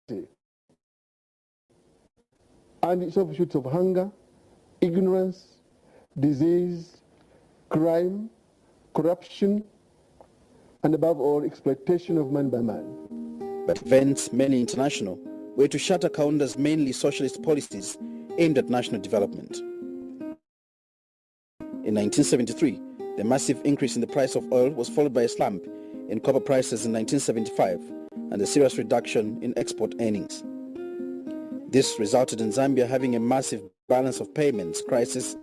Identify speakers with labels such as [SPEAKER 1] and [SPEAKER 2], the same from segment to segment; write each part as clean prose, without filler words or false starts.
[SPEAKER 1] and its offshoots of hunger, ignorance, disease, crime, corruption, and above all, exploitation of man by man.
[SPEAKER 2] But events, mainly international, were to shatter Kaunda's mainly socialist policies aimed at national development. In 1973, the massive increase in the price of oil was followed by a slump in copper prices in 1975 and a serious reduction in export earnings. This resulted in Zambia having a massive balance of payments crisis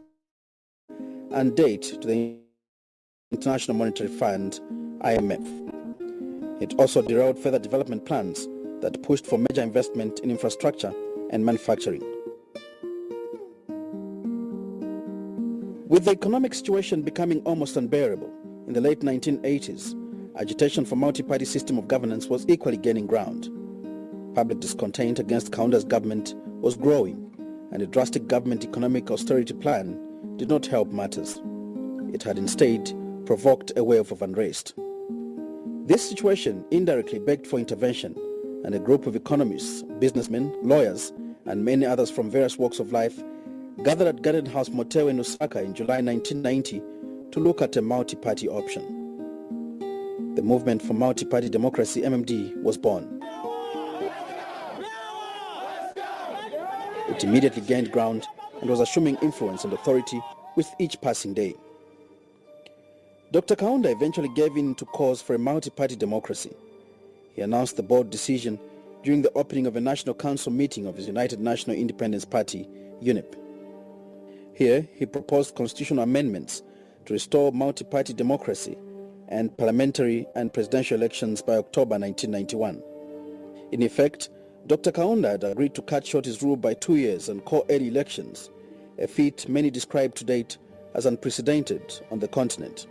[SPEAKER 2] and debt to the International Monetary Fund, IMF. It also derailed further development plans that pushed for major investment in infrastructure and manufacturing. With the economic situation becoming almost unbearable in the late 1980s, agitation for multi-party system of governance was equally gaining ground. Public discontent against Kaunda's government was growing, and a drastic government economic austerity plan did not help matters. It had instead provoked a wave of unrest. This situation indirectly begged for intervention, and a group of economists, businessmen, lawyers, and many others from various walks of life gathered at Garden House Motel in Lusaka in July 1990 to look at a multi-party option. The Movement for Multi-Party Democracy, MMD, was born. It immediately gained ground and was assuming influence and authority with each passing day. Dr. Kaunda eventually gave in to calls for a multi-party democracy. He announced the bold decision during the opening of a National Council meeting of his United National Independence Party, UNIP. Here, he proposed constitutional amendments to restore multi-party democracy and parliamentary and presidential elections by October 1991. In effect, Dr. Kaunda had agreed to cut short his rule by 2 years and call early elections, a feat many describe to date as unprecedented on the continent.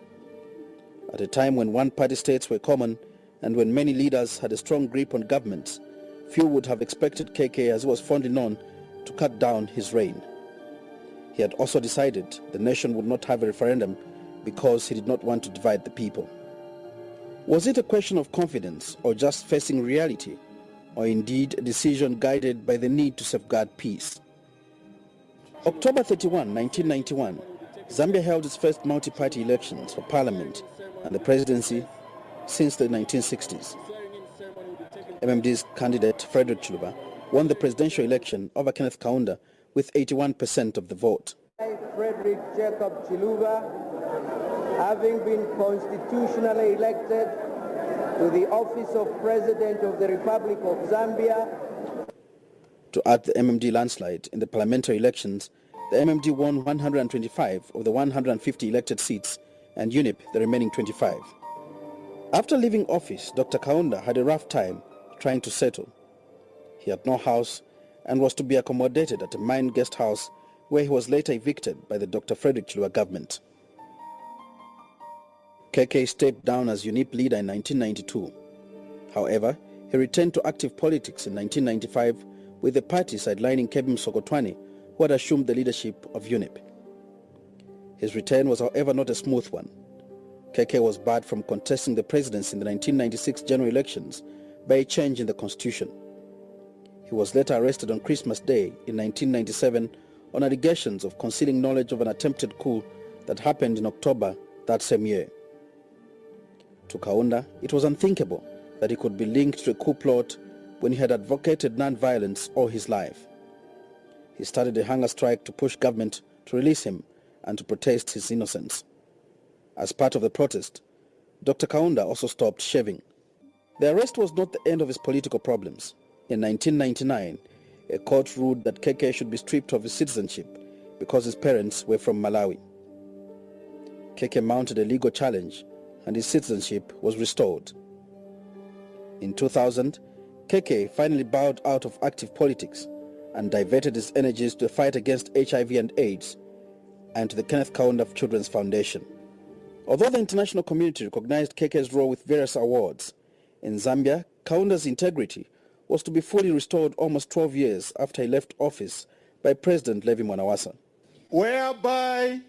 [SPEAKER 2] At a time when one-party states were common and when many leaders had a strong grip on governments, few would have expected KK, as he was fondly known, to cut down his reign. He had also decided the nation would not have a referendum because he did not want to divide the people. Was it a question of confidence or just facing reality, or indeed a decision guided by the need to safeguard peace? October 31, 1991, Zambia held its first multi-party elections for parliament and the presidency since the 1960s. MMD's candidate Frederick Chiluba won the presidential election over Kenneth Kaunda with 81% of the vote.
[SPEAKER 3] Frederick Jacob Chiluba, having been constitutionally elected to the office of President of the Republic of Zambia.
[SPEAKER 2] To add the MMD landslide in the parliamentary elections, the MMD won 125 of the 150 elected seats and UNIP the remaining 25. After leaving office, Dr. Kaunda had a rough time trying to settle. He had no house and was to be accommodated at a mine guest house where he was later evicted by the Dr. Frederick Chiluba government. KK stepped down as UNIP leader in 1992. However, he returned to active politics in 1995 with the party sidelining Kebim Sokotwane, who had assumed the leadership of UNIP. His return was, however, not a smooth one. KK was barred from contesting the presidency in the 1996 general elections by a change in the constitution. He was later arrested on Christmas Day in 1997 on allegations of concealing knowledge of an attempted coup that happened in October that same year. To Kaunda, it was unthinkable that he could be linked to a coup plot when he had advocated non-violence all his life. He started a hunger strike to push government to release him and to protest his innocence. As part of the protest, Dr. Kaunda also stopped shaving. The arrest was not the end of his political problems. In 1999, a court ruled that KK should be stripped of his citizenship because his parents were from Malawi. KK mounted a legal challenge and his citizenship was restored. In 2000, KK finally bowed out of active politics and diverted his energies to the fight against HIV and AIDS and to the Kenneth Kaunda Children's Foundation. Although the international community recognized KK's role with various awards, in Zambia, Kaunda's integrity was to be fully restored almost 12 years after he left office by President Levi Mwanawasa.
[SPEAKER 4] Whereby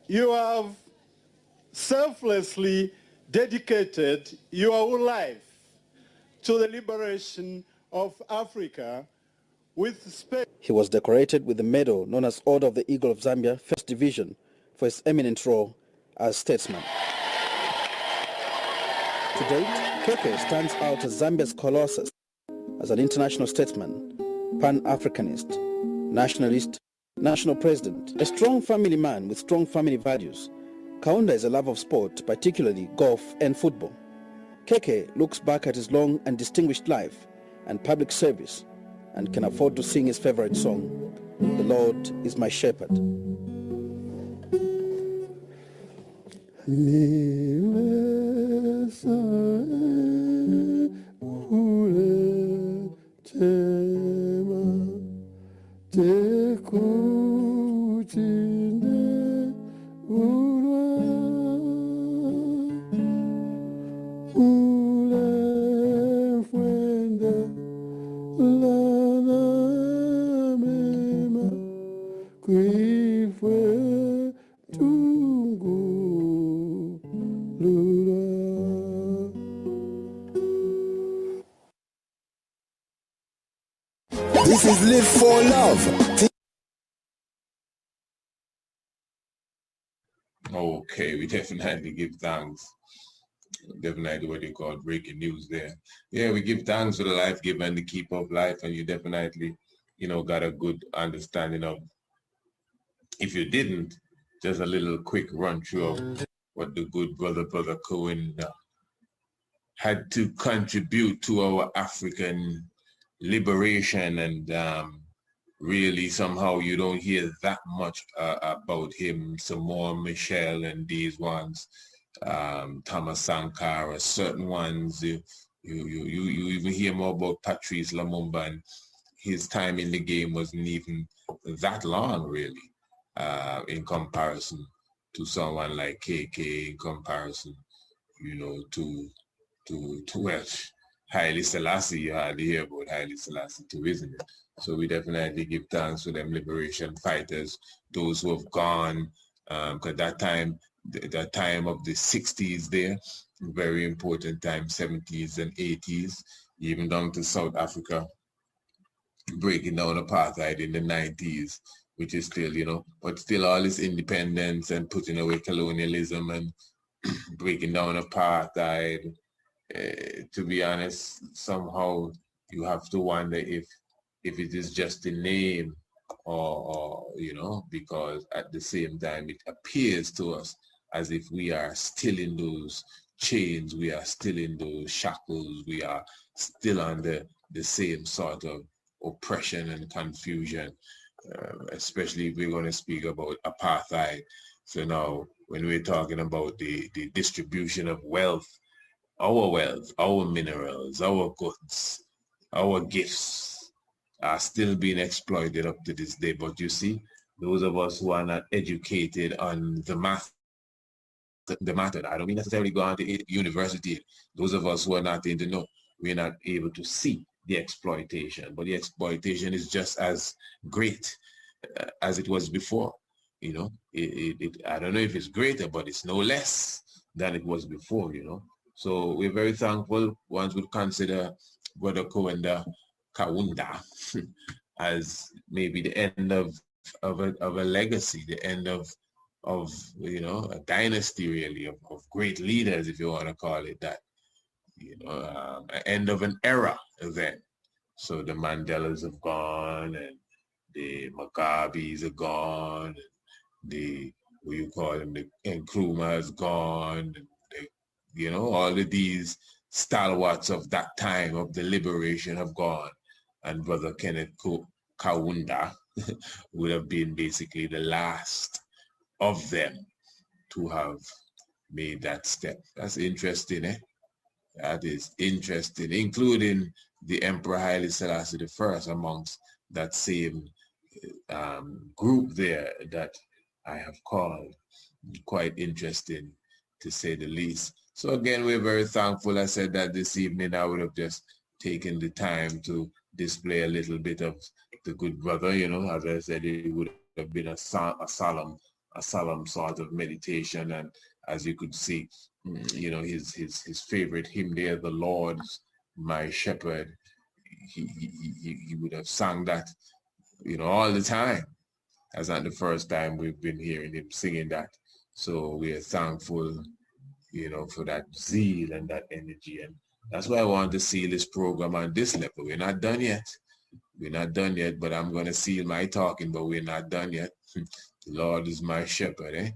[SPEAKER 4] you have selflessly dedicated your whole life to the liberation of Africa with space.
[SPEAKER 2] He was decorated with the medal known as Order of the Eagle of Zambia, First Division, for his eminent role as statesman. To date, Keke stands out as Zambia's colossus, as an international statesman, pan-Africanist, nationalist, national president, a strong family man with strong family values. Kaunda is a lover of sport, particularly golf and football. Keke looks back at his long and distinguished life and public service and can afford to sing his favorite song, "The Lord is my shepherd."
[SPEAKER 5] This is Live for Love.
[SPEAKER 6] Okay, we definitely give thanks. Definitely what you call breaking news there. Yeah, we give thanks for the life giver and the keeper of life, and you definitely, got a good understanding of. If you didn't, just a little quick run through of what the good brother Cohen had to contribute to our African liberation, and really somehow you don't hear that much about him. Samora Michel and these ones, Thomas Sankara, certain ones. You even hear more about Patrice Lumumba, and his time in the game wasn't even that long, really, in comparison to someone like KK, in comparison, to Welsh. Haile Selassie, you hardly hear about Haile Selassie too, isn't it? So we definitely give thanks to them liberation fighters, those who have gone, because that time of the 60s there, very important time, 70s and 80s, even down to South Africa, breaking down apartheid in the 90s, which is still, but still all this independence and putting away colonialism and breaking down apartheid. To be honest, somehow you have to wonder if it is just a name or because at the same time it appears to us as if we are still in those chains, we are still in those shackles, we are still under the same sort of oppression and confusion, especially if we're going to speak about apartheid. So now when we're talking about the distribution of wealth, our minerals, our goods, our gifts are still being exploited up to this day. But you see, those of us who are not educated on the matter, I don't mean necessarily going to university, those of us who are not in the know, we're not able to see the exploitation. But the exploitation is just as great as it was before. I don't know if it's greater, but it's no less than it was before, So we're very thankful. Once we consider Brother Kaunda as maybe the end of a legacy, the end of a dynasty, really, of great leaders, if you want to call it that. An end of an era then. So the Mandelas have gone, and the Maccabees are gone, and the Nkrumah is gone, all of these stalwarts of that time of the liberation have gone. And Brother Kenneth Kaunda would have been basically the last of them to have made that step. That's interesting, eh? That is interesting, including the Emperor Haile Selassie I amongst that same group there that I have called. Quite interesting, to say the least. So again, we're very thankful. I said that this evening I would have just taken the time to display a little bit of the good brother. As I said, it would have been a solemn sort of meditation. And as you could see, his favorite hymn there, "The Lord's my shepherd," he would have sung that, all the time. That's not the first time we've been hearing him singing that. So we are thankful, for that zeal and that energy. And that's why I want to seal this program on this level. We're not done yet. We're not done yet, but I'm going to seal my talking, but we're not done yet. The Lord is my shepherd, eh?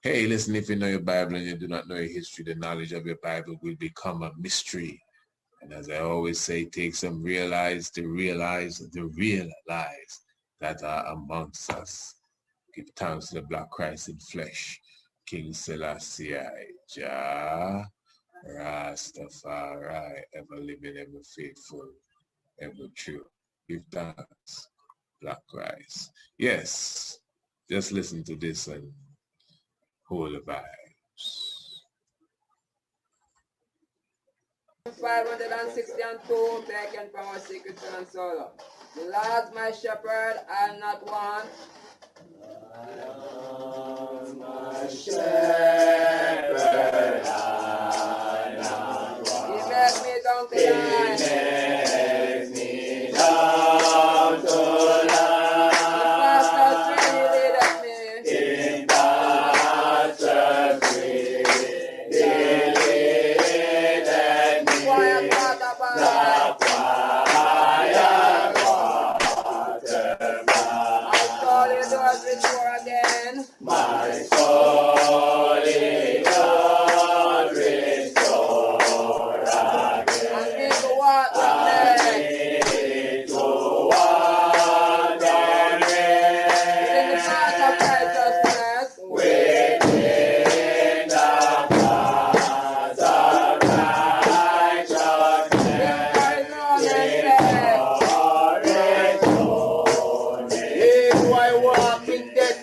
[SPEAKER 6] Hey, listen, if you know your Bible and you do not know your history, the knowledge of your Bible will become a mystery. And as I always say, take some realize the real lies that are amongst us. Give thanks to the Black Christ in flesh, King Selassie, Jah, Rastafari, ever living, ever faithful, ever true. Give thanks, Black Christ. Yes, just listen to this and hold the vibes.
[SPEAKER 3] 562 taken from our secret and solo. The Lord's my shepherd, I'll not want. Lord, my shepherd, I'll not want. He makes me down to lie. He makes me down to lie. He leadeth me. In pastures green, He leadeth me. Quiet water by. My soul is not restored again. I need to walk on in the path of righteousness. Within the path of righteousness. If I walk in death,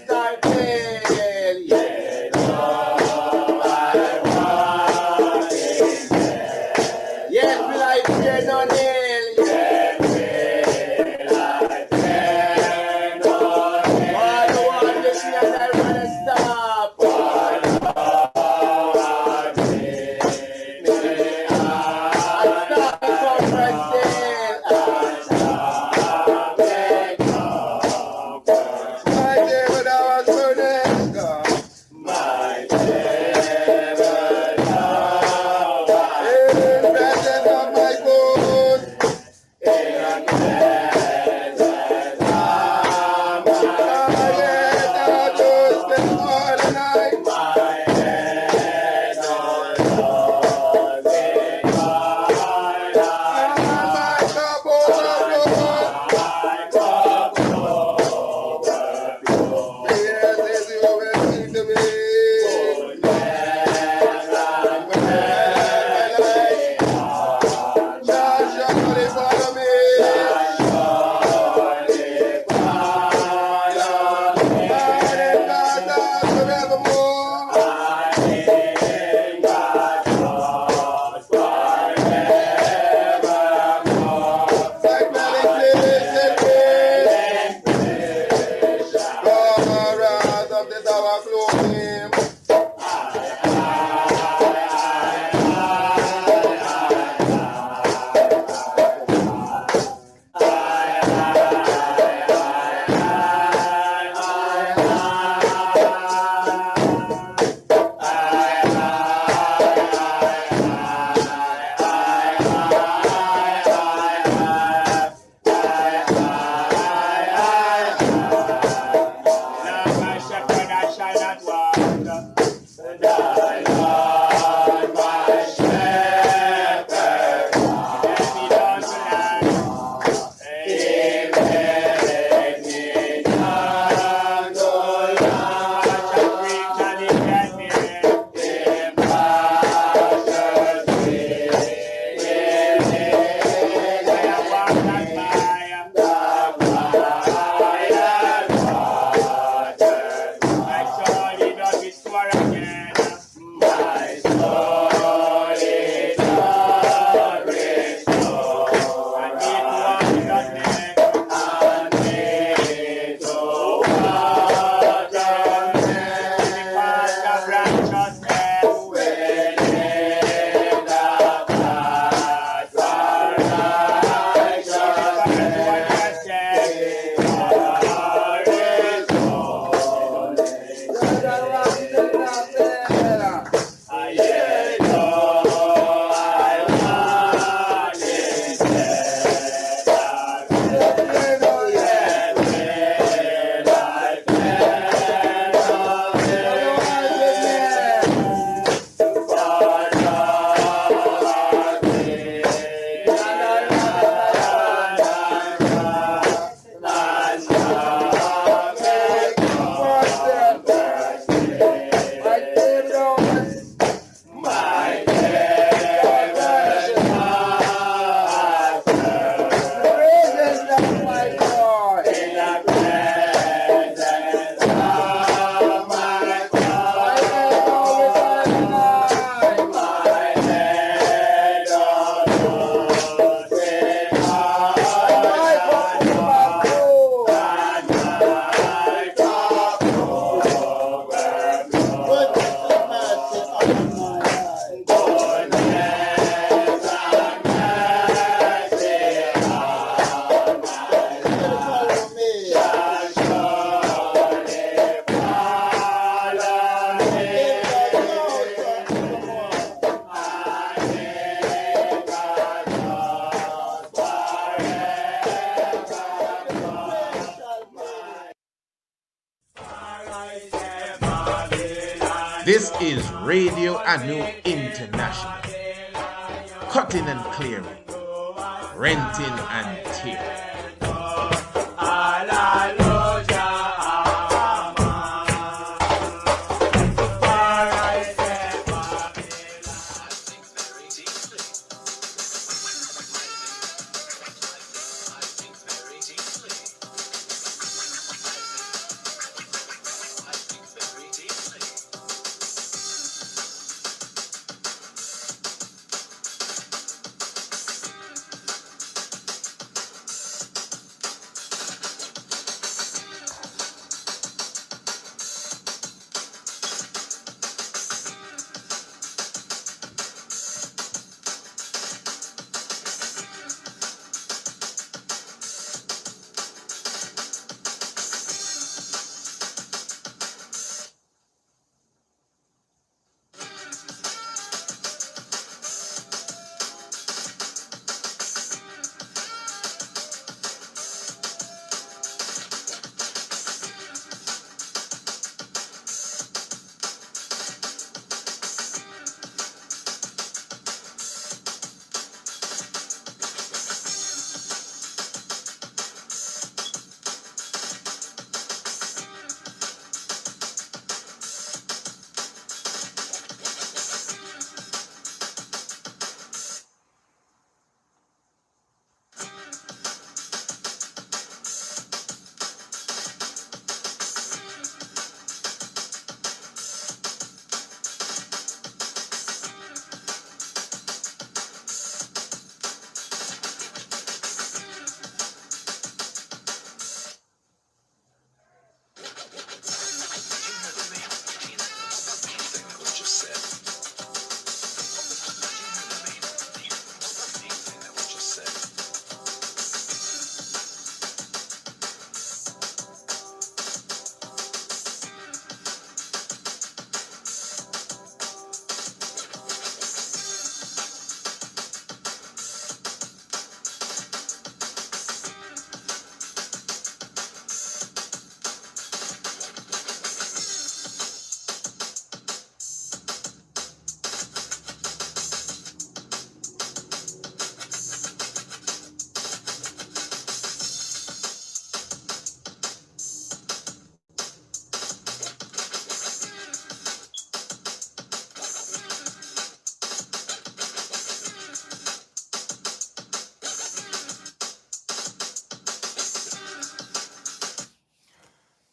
[SPEAKER 7] This is Radio Anu International. Cutting and clearing, renting and tearing.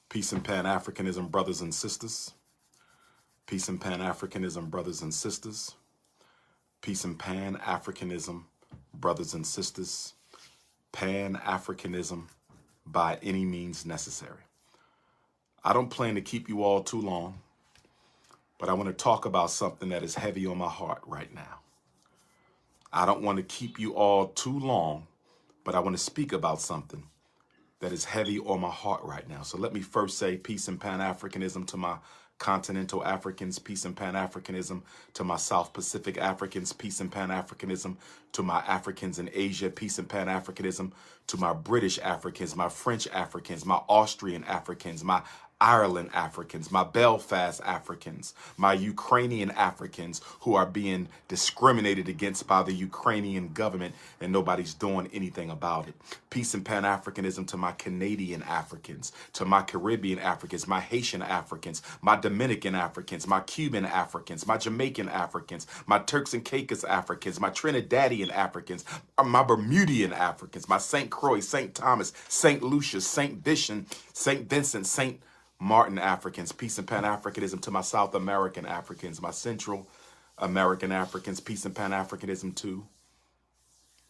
[SPEAKER 8] Peace and Pan-Africanism, brothers and sisters. Peace and Pan-Africanism, brothers and sisters. Peace and Pan-Africanism, brothers and sisters. Pan-Africanism by any means necessary. I don't plan to keep you all too long, but I want to talk about something that is heavy on my heart right now. I don't want to keep you all too long, but I want to speak about something that is heavy on my heart right now. So let me first say peace and Pan-Africanism to my continental Africans, peace and Pan-Africanism to my South Pacific Africans, peace and Pan-Africanism to my Africans in Asia, peace and Pan-Africanism to my British Africans, my French Africans, my Austrian Africans, my Ireland Africans, my Belfast Africans, my Ukrainian Africans who are being discriminated against by the Ukrainian government and nobody's doing anything about it. Peace and Pan-Africanism to my Canadian Africans, to my Caribbean Africans, my Haitian Africans, my Dominican Africans, my Cuban Africans, my Jamaican Africans, my Turks and Caicos Africans, my Trinidadian Africans, my Bermudian Africans, my St. Croix, St. Thomas, St. Lucia, St. Vincent, St. Martin Africans, peace and Pan-Africanism to my South American Africans, my Central American Africans, peace and Pan-Africanism to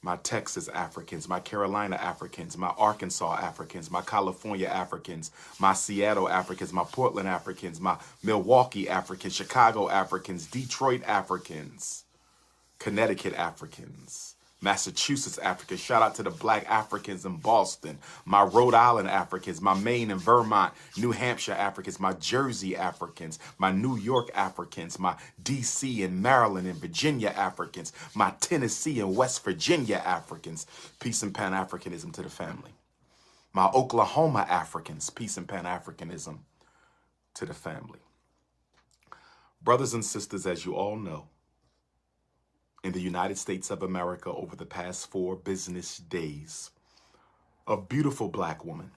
[SPEAKER 8] my Texas Africans, my Carolina Africans, my Arkansas Africans, my California Africans, my Seattle Africans, my Portland Africans, my Milwaukee Africans, Chicago Africans, Detroit Africans, Connecticut Africans, Massachusetts Africans. Shout out to the Black Africans in Boston, my Rhode Island Africans, my Maine and Vermont, New Hampshire Africans, my Jersey Africans, my New York Africans, my DC and Maryland and Virginia Africans, my Tennessee and West Virginia Africans. Peace and Pan-Africanism to the family. My Oklahoma Africans, peace and Pan-Africanism to the family. Brothers and sisters, as you all know, in the United States of America over the past 4 business days, a beautiful black woman,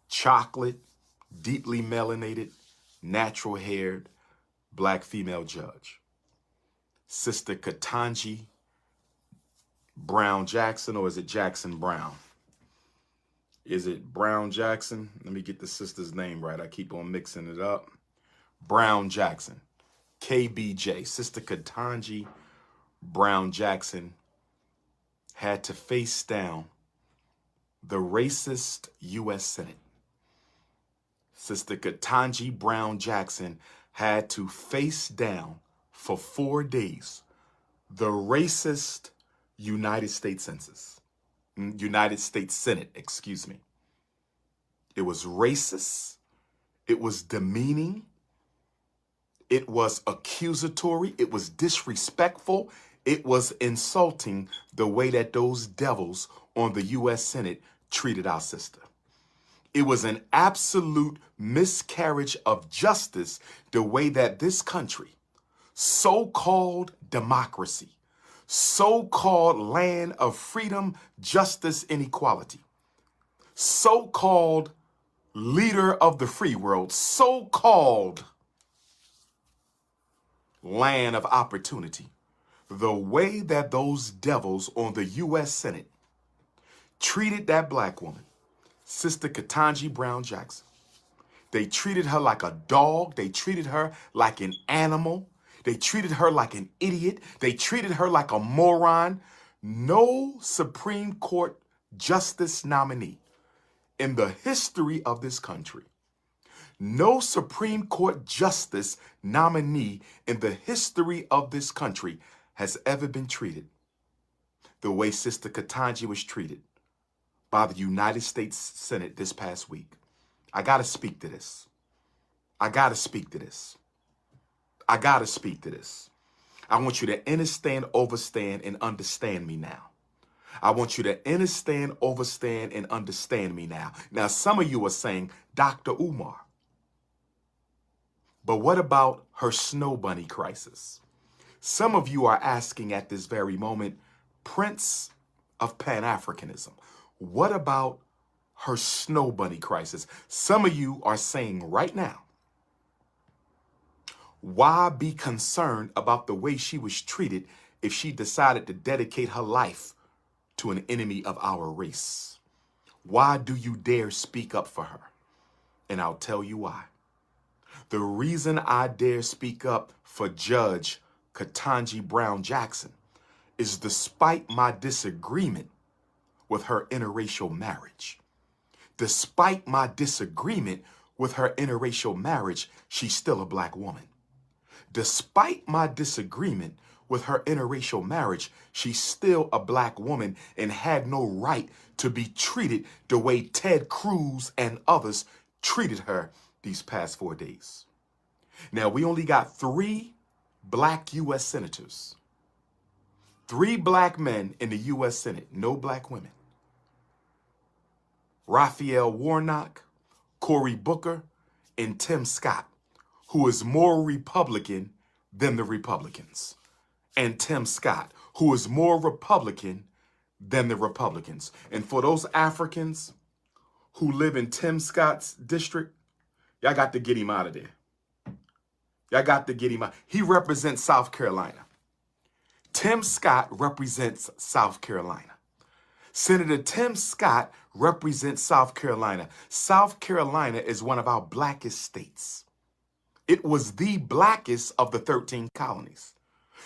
[SPEAKER 8] chocolate, deeply melanated, natural-haired black female judge, Sister Ketanji Brown Jackson, or is it Jackson Brown? Is it Brown Jackson? Let me get the sister's name right. I keep on mixing it up. Brown Jackson, KBJ, Sister Ketanji Brown Jackson had to face down the racist U.S. Senate. Sister Ketanji Brown Jackson had to face down for 4 days the racist United States Senate, excuse me. It was racist. It was demeaning. It was accusatory. It was disrespectful. It was insulting the way that those devils on the U.S. Senate treated our sister. It was an absolute miscarriage of justice the way that this country, so-called democracy, so-called land of freedom, justice, and equality, so-called leader of the free world, so-called land of opportunity, the way that those devils on the U.S. Senate treated that black woman, Sister Ketanji Brown Jackson. They treated her like a dog. They treated her like an animal. They treated her like an idiot. They treated her like a moron. No Supreme Court justice nominee in the history of this country, no Supreme Court justice nominee in the history of this country has ever been treated the way Sister Ketanji was treated by the United States Senate this past week. I got to speak to this. I got to speak to this. I got to speak to this. I want you to understand, overstand, and understand me now. I want you to understand, overstand, and understand me now. Now, some of you are saying, Dr. Umar, but what about her snow bunny crisis? Some of you are asking at this very moment, Prince of Pan-Africanism, what about her snow bunny crisis? Some of you are saying right now, why be concerned about the way she was treated if she decided to dedicate her life to an enemy of our race? Why do you dare speak up for her? And I'll tell you why. The reason I dare speak up for Judge Ketanji Brown Jackson is despite my disagreement with her interracial marriage. Despite my disagreement with her interracial marriage, she's still a black woman. Despite my disagreement with her interracial marriage, she's still a black woman and had no right to be treated the way Ted Cruz and others treated her these past 4 days. Now, we only got 3 black U.S. senators, 3 black men in the U.S. Senate, no black women. Raphael Warnock, Cory Booker, and Tim Scott, who is more Republican than the Republicans. And Tim Scott, who is more Republican than the Republicans. And for those Africans who live in Tim Scott's district, y'all got to get him out of there. Y'all got to get him out. He represents South Carolina. Tim Scott represents South Carolina. Senator Tim Scott represents South Carolina. South Carolina is one of our blackest states. It was the blackest of the 13 colonies.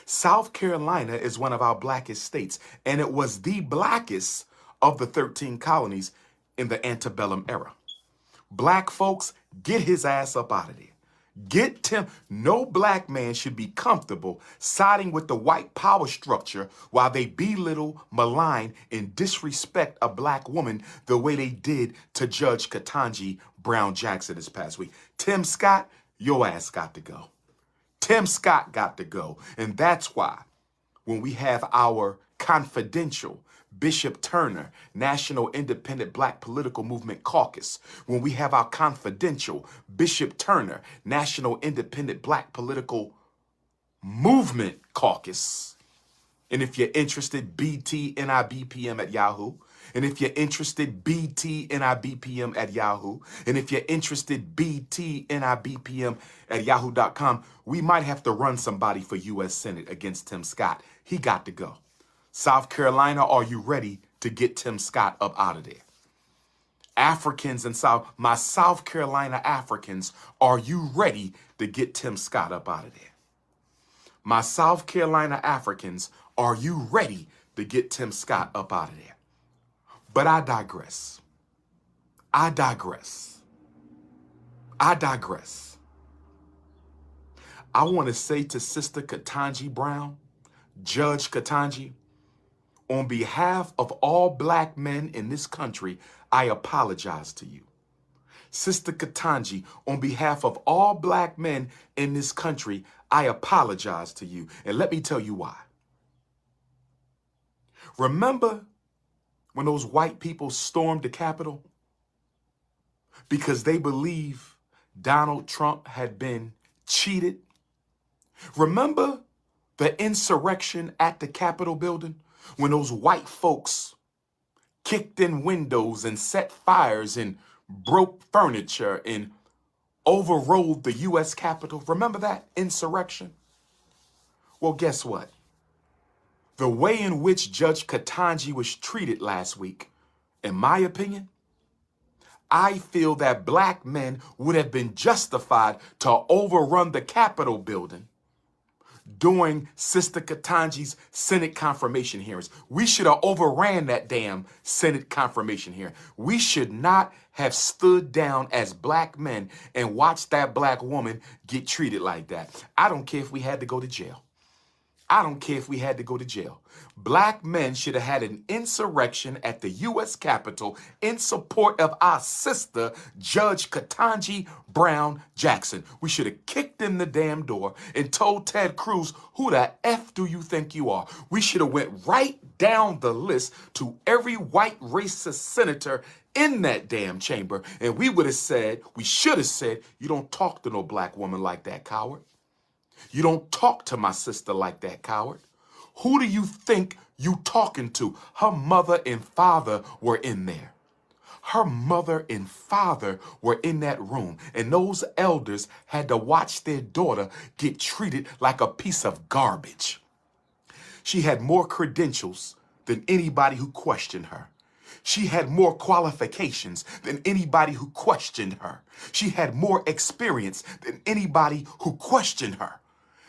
[SPEAKER 8] South Carolina is one of our blackest states, and it was the blackest of the 13 colonies in the antebellum era. Black folks, get his ass up out of there. Get Tim. No black man should be comfortable siding with the white power structure while they belittle, malign, and disrespect a black woman the way they did to Judge Ketanji Brown Jackson this past week. Tim Scott, your ass got to go. Tim Scott got to go. And that's why when we have our confidential Bishop Turner National Independent Black Political Movement Caucus, when we have our confidential Bishop Turner National Independent Black Political Movement Caucus. And if you're interested, BTNIBPM at Yahoo. And if you're interested, BTNIBPM at Yahoo. And if you're interested, BTNIBPM at yahoo.com. We might have to run somebody for U.S. Senate against Tim Scott. He got to go. South Carolina, are you ready to get Tim Scott up out of there? Africans and my South Carolina Africans, are you ready to get Tim Scott up out of there? My South Carolina Africans, are you ready to get Tim Scott up out of there? But I digress. I digress. I digress. I want to say to Sister Ketanji Brown, Judge Ketanji, on behalf of all black men in this country, I apologize to you. Sister Ketanji, on behalf of all black men in this country, I apologize to you. And let me tell you why. Remember when those white people stormed the Capitol because they believe Donald Trump had been cheated? Remember the insurrection at the Capitol building when those white folks kicked in windows and set fires and broke furniture and overrode the U.S. Capitol? Remember that insurrection? Well, guess what? The way in which Judge Ketanji was treated last week, in my opinion, I feel that black men would have been justified to overrun the Capitol building during Sister Ketanji's Senate confirmation hearings. We should have overran that damn Senate confirmation hearing. We should not have stood down as black men and watched that black woman get treated like that. I don't care if we had to go to jail. I don't care if we had to go to jail. Black men should have had an insurrection at the U.S. Capitol in support of our sister, Judge Ketanji Brown Jackson. We should have kicked in the damn door and told Ted Cruz, who the F do you think you are? We should have went right down the list to every white racist senator in that damn chamber. And we would have said, we should have said, you don't talk to no black woman like that, coward. You don't talk to my sister like that, coward. Who do you think you talking to? Her mother and father were in there. Her mother and father were in that room, and those elders had to watch their daughter get treated like a piece of garbage. She had more credentials than anybody who questioned her. She had more qualifications than anybody who questioned her. She had more experience than anybody who questioned her.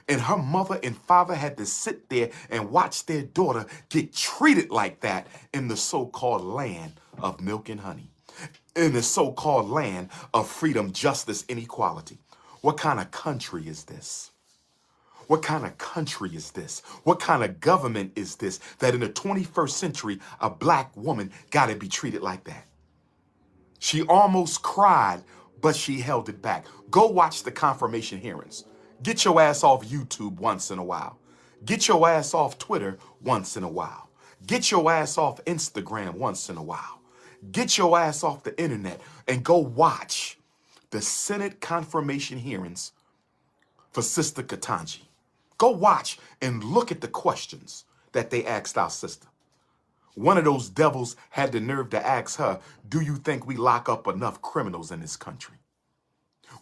[SPEAKER 8] And her mother and father had to sit there and watch their daughter get treated like that in the so-called land of milk and honey, in the so-called land of freedom, justice, and equality. What kind of country is this? What kind of country is this? What kind of government is this that in the 21st century, a black woman got to be treated like that? She almost cried, but she held it back. Go watch the confirmation hearings. Get your ass off YouTube once in a while. Get your ass off Twitter once in a while. Get your ass off Instagram once in a while. Get your ass off the internet and go watch the Senate confirmation hearings for Sister Ketanji. Go watch and look at the questions that they asked our sister. One of those devils had the nerve to ask her, do you think we lock up enough criminals in this country?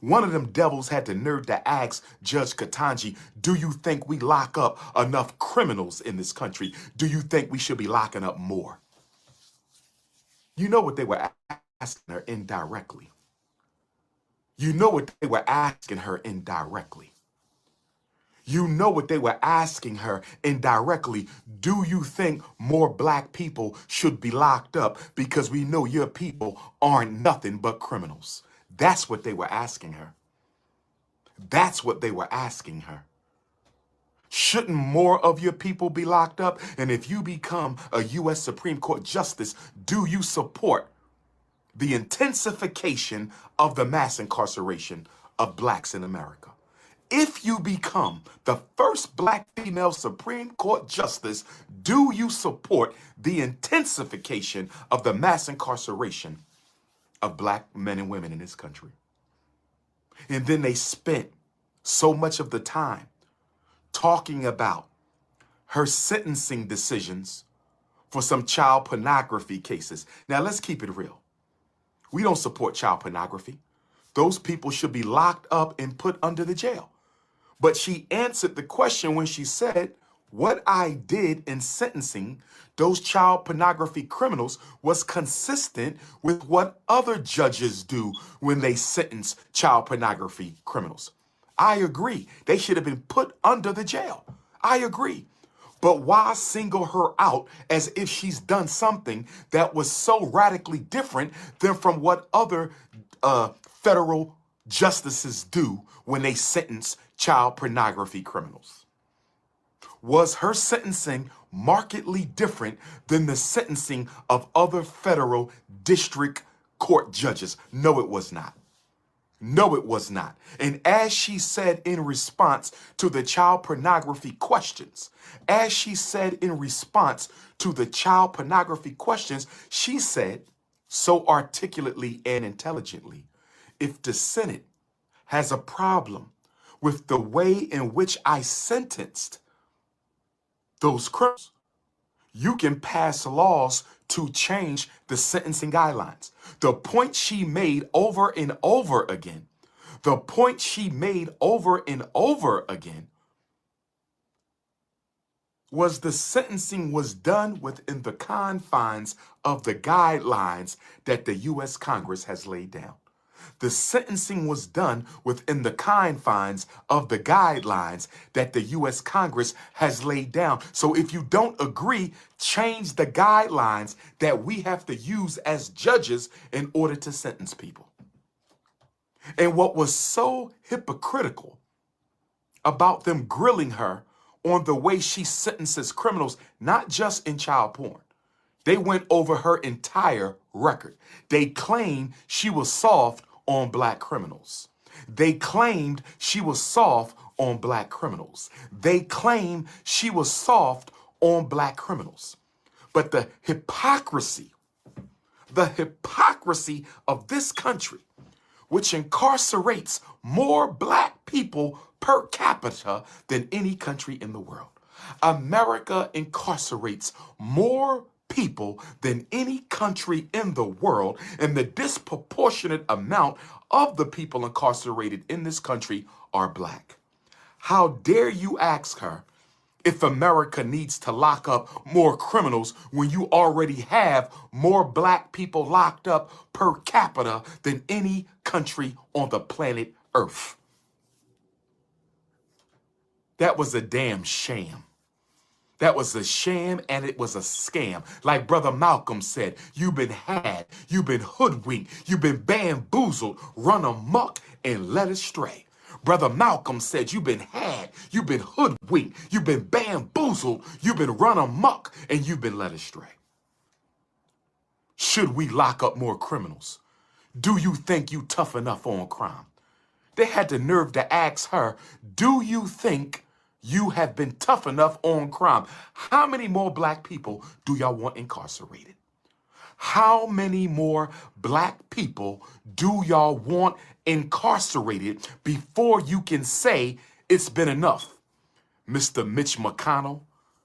[SPEAKER 8] One of them devils had the nerve to ask Judge Ketanji, do you think we lock up enough criminals in this country? Do you think we should be locking up more? You know what they were asking her indirectly. You know what they were asking her indirectly. You know what they were asking her indirectly. Do you think more black people should be locked up because we know your people aren't nothing but criminals? That's what they were asking her. That's what they were asking her. Shouldn't more of your people be locked up? And if you become a U.S. Supreme Court justice, do you support the intensification of the mass incarceration of blacks in America? If you become the first black female Supreme Court justice, do you support the intensification of the mass incarceration of black men and women in this country? And then they spent so much of the time talking about her sentencing decisions for some child pornography cases. Now, let's keep it real. We don't support child pornography. Those people should be locked up and put under the jail. But she answered the question when she said, what I did in sentencing those child pornography criminals was consistent with what other judges do when they sentence child pornography criminals. I agree. They should have been put under the jail. I agree. But why single her out as if she's done something that was so radically different than from what other federal justices do when they sentence child pornography criminals? Was her sentencing markedly different than the sentencing of other federal district court judges? No, it was not. No, it was not. And as she said in response to the child pornography questions, she said so articulately and intelligently, if the Senate has a problem with the way in which I sentenced those criminals, you can pass laws to change the sentencing guidelines. The point she made over and over again, was the sentencing was done within the confines of the guidelines that the U.S. Congress has laid down. The sentencing was done within the confines of the guidelines that the U.S. Congress has laid down. So if you don't agree, change the guidelines that we have to use as judges in order to sentence people. And what was so hypocritical about them grilling her on the way she sentences criminals, not just in child porn, they went over her entire record. They claimed she was soft on black criminals. They claimed she was soft on black criminals. They claimed she was soft on black criminals. But the hypocrisy of this country, which incarcerates more black people per capita than any country in the world. America incarcerates more people than any country in the world, and the disproportionate amount of the people incarcerated in this country are black. How dare you ask her if America needs to lock up more criminals when you already have more black people locked up per capita than any country on the planet Earth? That was a damn sham. That was a sham, and it was a scam. Like Brother Malcolm said, you've been had, you've been hoodwinked, you've been bamboozled, run amok, and led astray. Brother Malcolm said, you've been had, you've been hoodwinked, you've been bamboozled, you've been run amok, and you've been led astray. Should we lock up more criminals? Do you think you tough enough on crime? They had the nerve to ask her, do you think you have been tough enough on crime? How many more black people do y'all want incarcerated? How many more black people do y'all want incarcerated before you can say it's been enough? Mr. Mitch McConnell,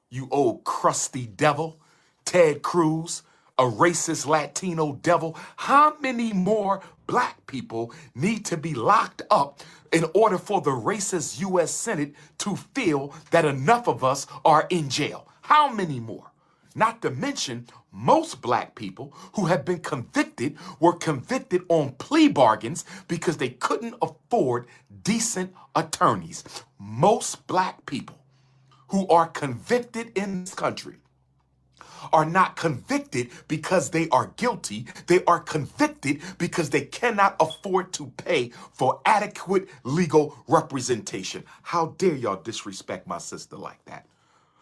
[SPEAKER 8] you old crusty devil, Ted Cruz, a racist Latino devil. How many more black people need to be locked up in order for the racist U.S. Senate to feel that enough of us are in jail? How many more? Not to mention, most black people who have been convicted were convicted on plea bargains because they couldn't afford decent attorneys. Most black people who are convicted in this country are not convicted because they are guilty. They are convicted because they cannot afford to pay for adequate legal representation. How dare y'all disrespect my sister like that?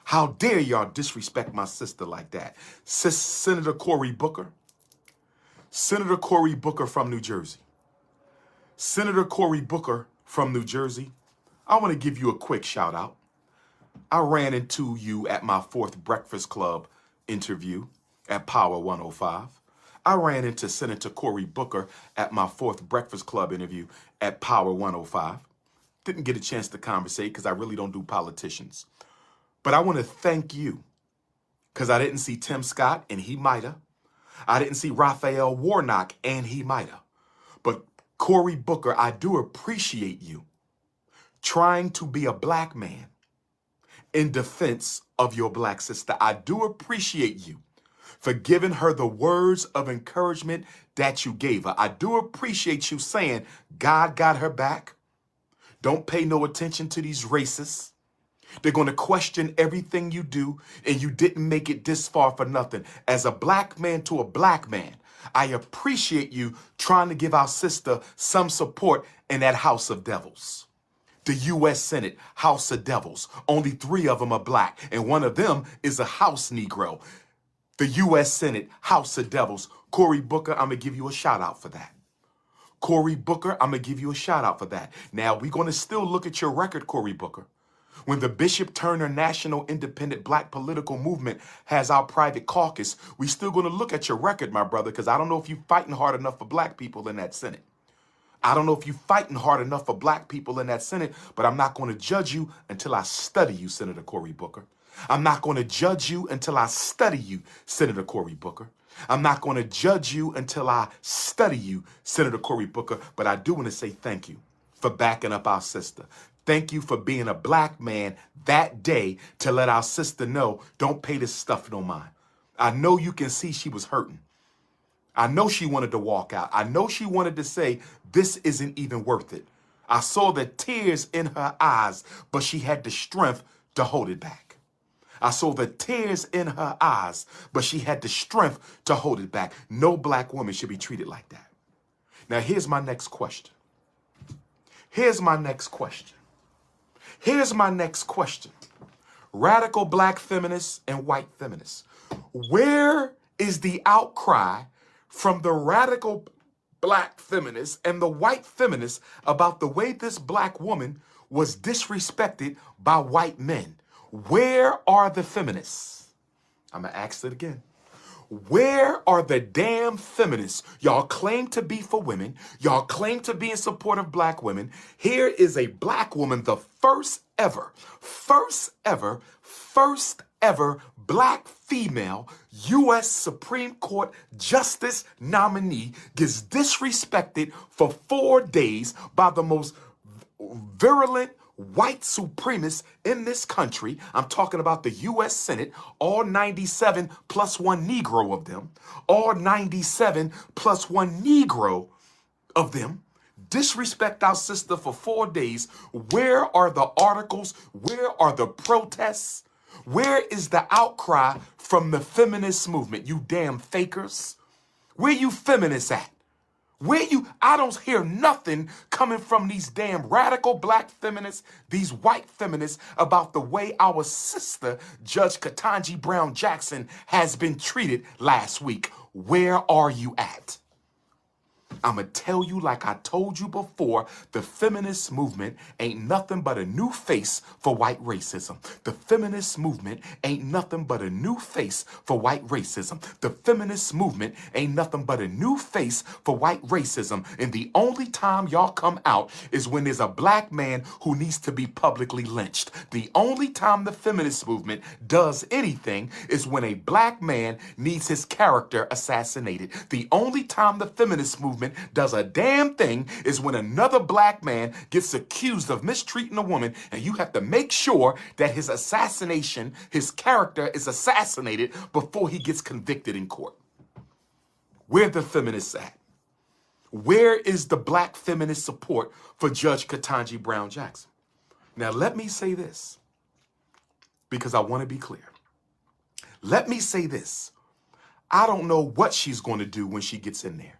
[SPEAKER 8] How dare y'all disrespect my sister like that? Senator Cory Booker. Senator Cory Booker from New Jersey. Senator Cory Booker from New Jersey. I want to give you a quick shout out. I ran into you at my 4th Breakfast Club interview at Power 105. I ran into Senator Cory Booker at my 4th Breakfast Club interview at Power 105. Didn't get a chance to conversate because I really don't do politicians. But I want to thank you because I didn't see Tim Scott, and he might have. I didn't see Raphael Warnock, and he might have. But Cory Booker, I do appreciate you trying to be a black man in defense of your black sister. I do appreciate you for giving her the words of encouragement that you gave her. I do appreciate you saying God got her back. Don't pay no attention to these racists. They're going to question everything you do, and you didn't make it this far for nothing. As a black man to a black man, I appreciate you trying to give our sister some support in that house of devils. The U.S. Senate, House of Devils. Only 3 of them are black, and one of them is a House Negro. The U.S. Senate, House of Devils. Cory Booker, I'm going to give you a shout out for that. Cory Booker, I'm going to give you a shout out for that. Now, we're going to still look at your record, Cory Booker. When the Bishop Turner National Independent Black Political Movement has our private caucus, we still going to look at your record, my brother, because I don't know if you're fighting hard enough for black people in that Senate. I don't know if you're fighting hard enough for black people in that Senate, but I'm not going to judge you until I study you, Senator Cory Booker. I'm not going to judge you until I study you, Senator Cory Booker. I'm not going to judge you until I study you, Senator Cory Booker, but I do want to say thank you for backing up our sister. Thank you for being a black man that day to let our sister know, don't pay this stuff no mind. I know you can see she was hurting. I know she wanted to walk out. I know she wanted to say, this isn't even worth it. I saw the tears in her eyes, but she had the strength to hold it back. I saw the tears in her eyes, but she had the strength to hold it back. No black woman should be treated like that. Now, here's my next question. Here's my next question. Here's my next question. Radical black feminists and white feminists, where is the outcry from the radical black feminists and the white feminists about the way this black woman was disrespected by white men? Where are the feminists? I'm going to ask it again. Where are the damn feminists? Y'all claim to be for women. Y'all claim to be in support of black women. Here is a black woman, the first ever black female U.S. Supreme Court Justice nominee gets disrespected for 4 days by the most virulent white supremacists in this country. I'm talking about the U.S. Senate, all 97 plus 1 Negro of them, all 97 plus 1 Negro of them, disrespect our sister for 4 days. Where are the articles? Where are the protests? Where is the outcry from the feminist movement? You damn fakers. Where you feminists at? I don't hear nothing coming from these damn radical black feminists, these white feminists, about the way our sister, Judge Ketanji Brown Jackson, has been treated last week. Where are you at? I'm going to tell you like I told you before, the feminist movement ain't nothing but a new face for white racism. The feminist movement ain't nothing but a new face for white racism. The feminist movement ain't nothing but a new face for white racism. And the only time y'all come out is when there's a black man who needs to be publicly lynched. The only time the feminist movement does anything is when a black man needs his character assassinated. The only time the feminist movement does a damn thing is when another black man gets accused of mistreating a woman, and you have to make sure that his assassination, his character is assassinated before he gets convicted in court. Where the feminists at? Where is the black feminist support for Judge Ketanji Brown Jackson? Now, let me say this, because I want to be clear. Let me say this. I don't know what she's going to do when she gets in there.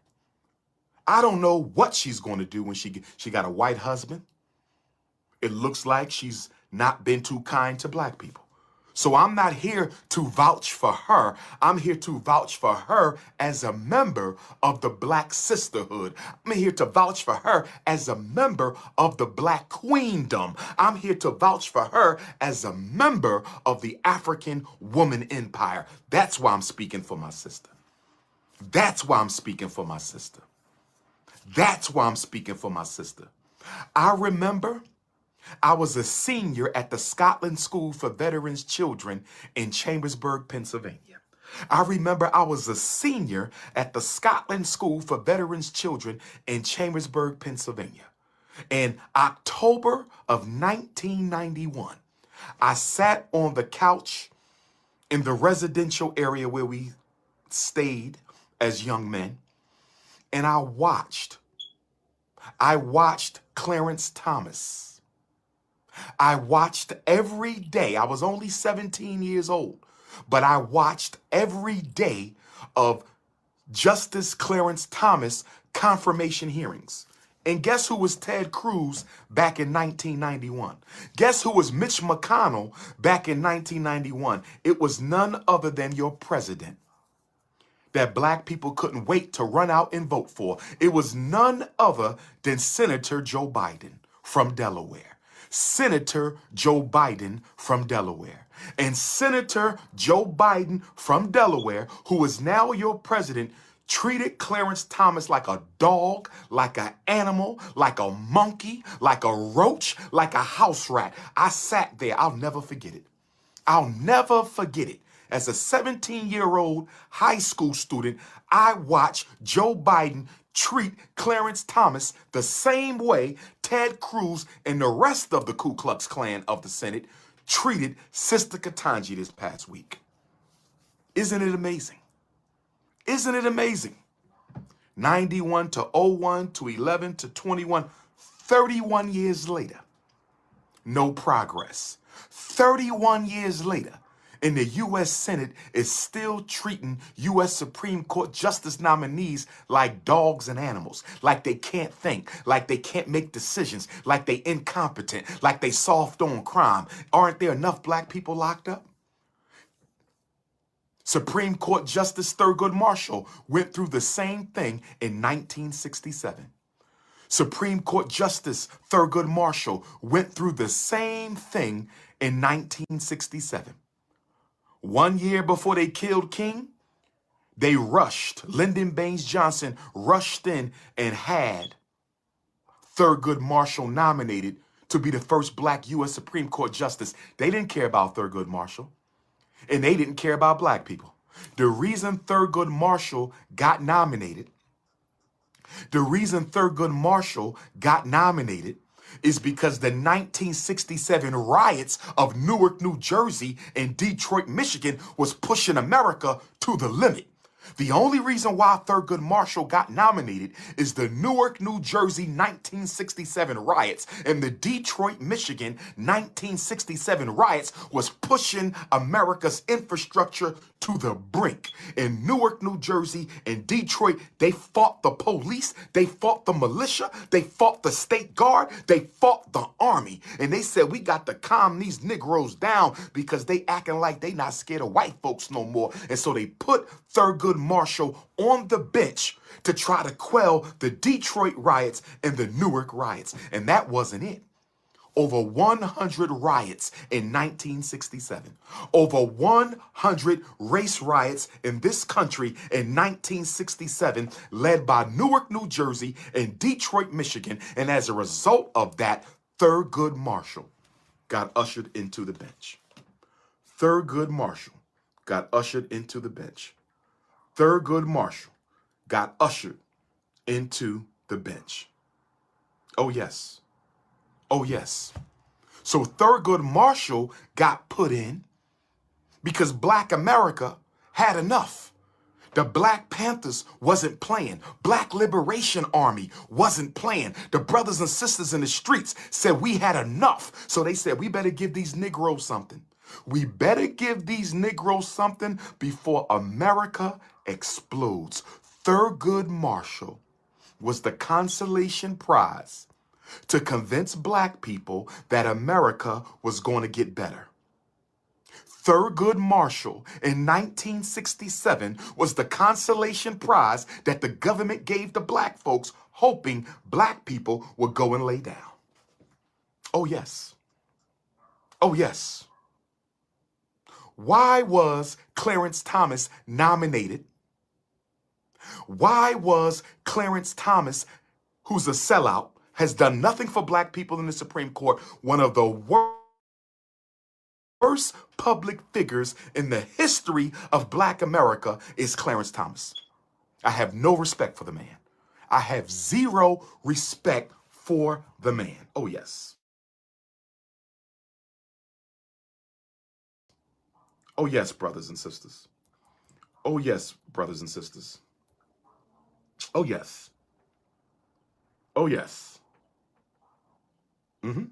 [SPEAKER 8] I don't know what she's going to do when she got a white husband. It looks like she's not been too kind to black people. So I'm not here to vouch for her. I'm here to vouch for her as a member of the black sisterhood. I'm here to vouch for her as a member of the black queendom. I'm here to vouch for her as a member of the African woman empire. That's why I'm speaking for my sister. That's why I'm speaking for my sister. That's why I'm speaking for my sister. I remember I was a senior at the Scotland School for Veterans Children in Chambersburg, Pennsylvania. I remember I was a senior at the Scotland School for Veterans Children in Chambersburg, Pennsylvania. In October of 1991, I sat on the couch in the residential area where we stayed as young men, and I watched Clarence Thomas. I watched every day. I was only 17 years old, but I watched every day of Justice Clarence Thomas confirmation hearings. And guess who was Ted Cruz back in 1991? Guess who was Mitch McConnell back in 1991? It was none other than your president that black people couldn't wait to run out and vote for. It was none other than Senator Joe Biden from Delaware. Senator Joe Biden from Delaware. And Senator Joe Biden from Delaware, who is now your president, treated Clarence Thomas like a dog, like an animal, like a monkey, like a roach, like a house rat. I sat there. I'll never forget it. I'll never forget it. As a 17-year-old high school student, I watched Joe Biden treat Clarence Thomas the same way Ted Cruz and the rest of the Ku Klux Klan of the Senate treated Sister Ketanji this past week. Isn't it amazing? Isn't it amazing? 91 to 01 to 11 to 21, 31 years later, no progress. 31 years later, and the U.S. Senate is still treating U.S. Supreme Court justice nominees like dogs and animals, like they can't think, like they can't make decisions, like they incompetent, like they soft on crime. Aren't there enough black people locked up? Supreme Court Justice Thurgood Marshall went through the same thing in 1967. Supreme Court Justice Thurgood Marshall went through the same thing in 1967. 1 year before they killed King, they rushed, Lyndon Baines Johnson rushed in and had Thurgood Marshall nominated to be the first black U.S. Supreme Court Justice. They didn't care about Thurgood Marshall, and they didn't care about black people. The reason Thurgood Marshall got nominated is because the 1967 riots of Newark, New Jersey and Detroit, Michigan was pushing America to the limit. The only reason why Thurgood Marshall got nominated is the Newark, New Jersey 1967 riots and the Detroit, Michigan 1967 riots was pushing America's infrastructure to the brink. In Newark, New Jersey and Detroit, they fought the police, they fought the militia, they fought the state guard, they fought the army. And they said, we got to calm these Negroes down because they acting like they not scared of white folks no more. And so they put Thurgood Marshall on the bench to try to quell the Detroit riots and the Newark riots. And that wasn't it. Over 100 riots in 1967. Over 100 race riots in this country in 1967, led by Newark, New Jersey and Detroit, Michigan. And as a result of that, Thurgood Marshall got ushered into the bench. Thurgood Marshall got ushered into the bench. Thurgood Marshall got ushered into the bench. Oh, yes. Oh, yes. So Thurgood Marshall got put in because Black America had enough. The Black Panthers wasn't playing. Black Liberation Army wasn't playing. The brothers and sisters in the streets said we had enough. So they said, we better give these Negroes something. We better give these Negroes something before America explodes. Thurgood Marshall was the consolation prize to convince black people that America was going to get better. Thurgood Marshall in 1967 was the consolation prize that the government gave to black folks, hoping black people would go and lay down. Oh, yes. Oh, yes. Why was Clarence Thomas nominated? Why was Clarence Thomas, who's a sellout, has done nothing for black people in the Supreme Court. One of the worst public figures in the history of black America is Clarence Thomas. I have no respect for the man. I have zero respect for the man. Oh, yes. Oh, yes, brothers and sisters. Oh, yes, brothers and sisters. Oh, yes. Oh, yes. Mm-hmm.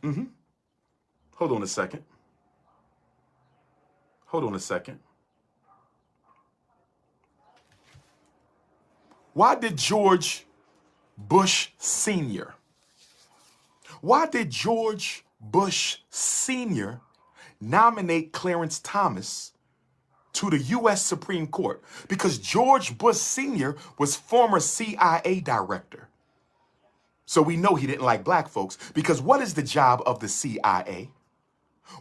[SPEAKER 8] Mm-hmm. Hold on a second. Hold on a second. Why did George Bush Sr. nominate Clarence Thomas to the U.S. Supreme Court? Because George Bush Sr. was former CIA director. So we know he didn't like black folks, because what is the job of the CIA?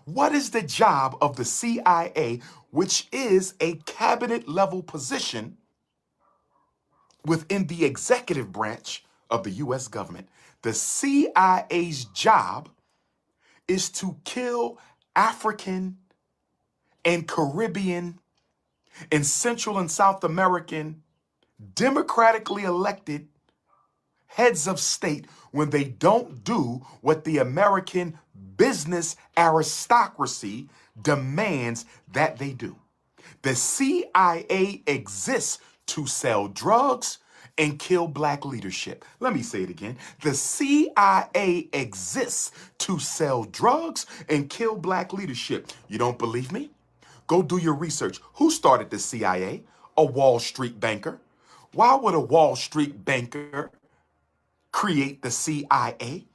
[SPEAKER 8] What is the job of the CIA, which is a cabinet level position within the executive branch of the U.S. government? The CIA's job is to kill African and Caribbean and Central and South American democratically elected heads of state when they don't do what the American business aristocracy demands that they do. The CIA exists to sell drugs and kill black leadership. Let me say it again. The CIA exists to sell drugs and kill black leadership. You don't believe me? Go do your research. Who started the CIA? A Wall Street banker. Why would a Wall Street banker create the CIA?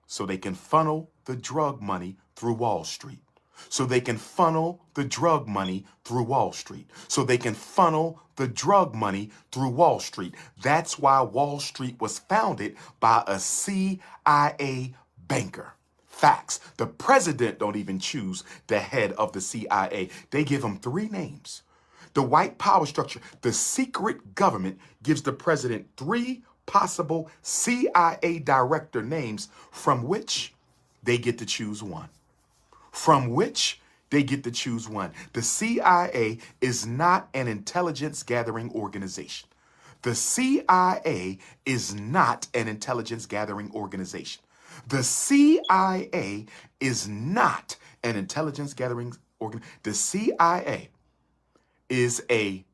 [SPEAKER 8] So they can funnel the drug money through Wall Street. So they can funnel the drug money through Wall Street. So they can funnel the drug money through Wall Street. That's why Wall Street was founded by a CIA banker. Facts. The president don't even choose the head of the CIA. They give him 3 names. The white power structure, the secret government, gives the president 3 possible CIA director names from which they get to choose one. The CIA is not an intelligence gathering organization. The CIA is not an intelligence gathering organization. The CIA is not an intelligence gathering organization. The CIA is a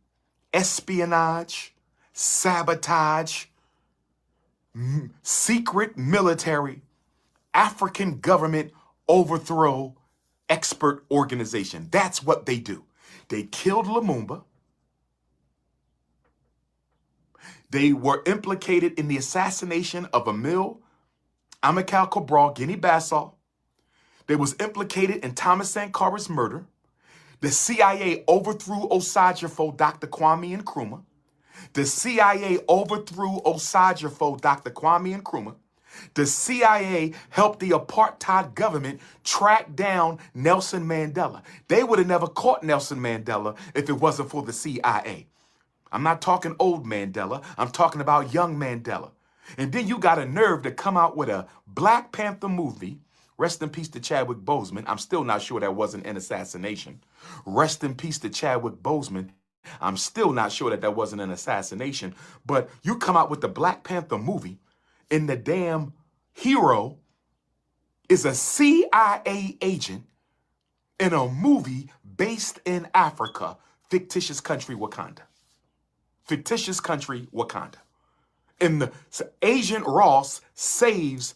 [SPEAKER 8] espionage, sabotage, secret military, African government overthrow expert organization. That's what they do. They killed Lumumba. They were implicated in the assassination of Emile Amilcar Cabral, Guinea-Bissau. They was implicated in Thomas Sankora's murder. The CIA overthrew Osagyefo, Dr. Kwame Nkrumah. The CIA overthrew Osagyefo, Dr. Kwame Nkrumah. The CIA helped the apartheid government track down Nelson Mandela. They would have never caught Nelson Mandela if it wasn't for the CIA. I'm not talking old Mandela. I'm talking about young Mandela. And then you got a nerve to come out with a Black Panther movie. Rest in peace to Chadwick Boseman. I'm still not sure that wasn't an assassination. Rest in peace to Chadwick Boseman. I'm still not sure that that wasn't an assassination. But you come out with the Black Panther movie, and the damn hero is a CIA agent in a movie based in Africa, fictitious country Wakanda. Fictitious country Wakanda. And Agent Ross saves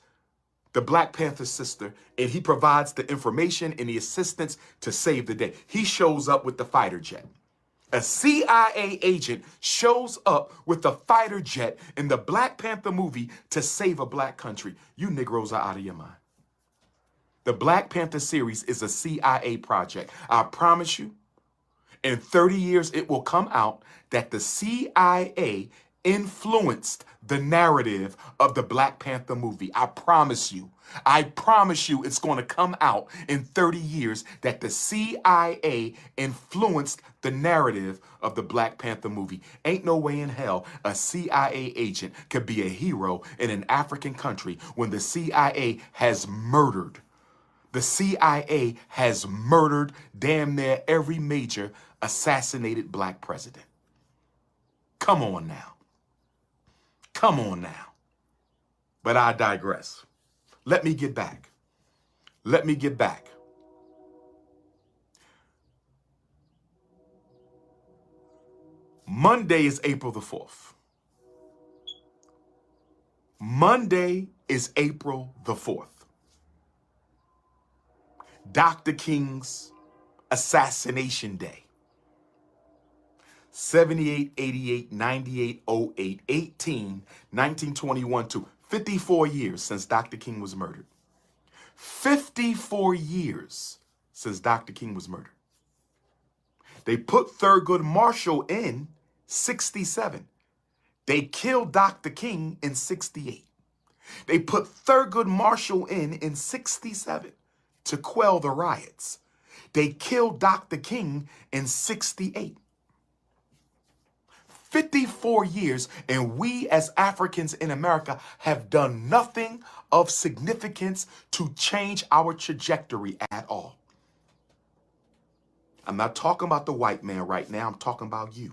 [SPEAKER 8] the Black Panther's sister, and he provides the information and the assistance to save the day. He shows up with the fighter jet. A CIA agent shows up with a fighter jet in the Black Panther movie to save a black country. You Negroes are out of your mind. The Black Panther series is a CIA project. I promise you, in 30 years, it will come out that the CIA influenced the narrative of the Black Panther movie. I promise you it's going to come out in 30 years that the CIA influenced the narrative of the Black Panther movie. Ain't no way in hell a CIA agent could be a hero in an African country when the CIA has murdered. The CIA has murdered damn near every major assassinated Black president. Come on now. Come on now. But I digress. Let me get back. Let me get back. Monday is April the 4th. Monday is April the 4th. Dr. King's assassination day. 78, 88, 98, 08, 18, 1921 to 54 years since Dr. King was murdered. 54 years since Dr. King was murdered. They put Thurgood Marshall in 67. They killed Dr. King in 68. They put Thurgood Marshall in 67 to quell the riots. They killed Dr. King in 68. 54 years, and we as Africans in America have done nothing of significance to change our trajectory at all. I'm not talking about the white man right now. I'm talking about you.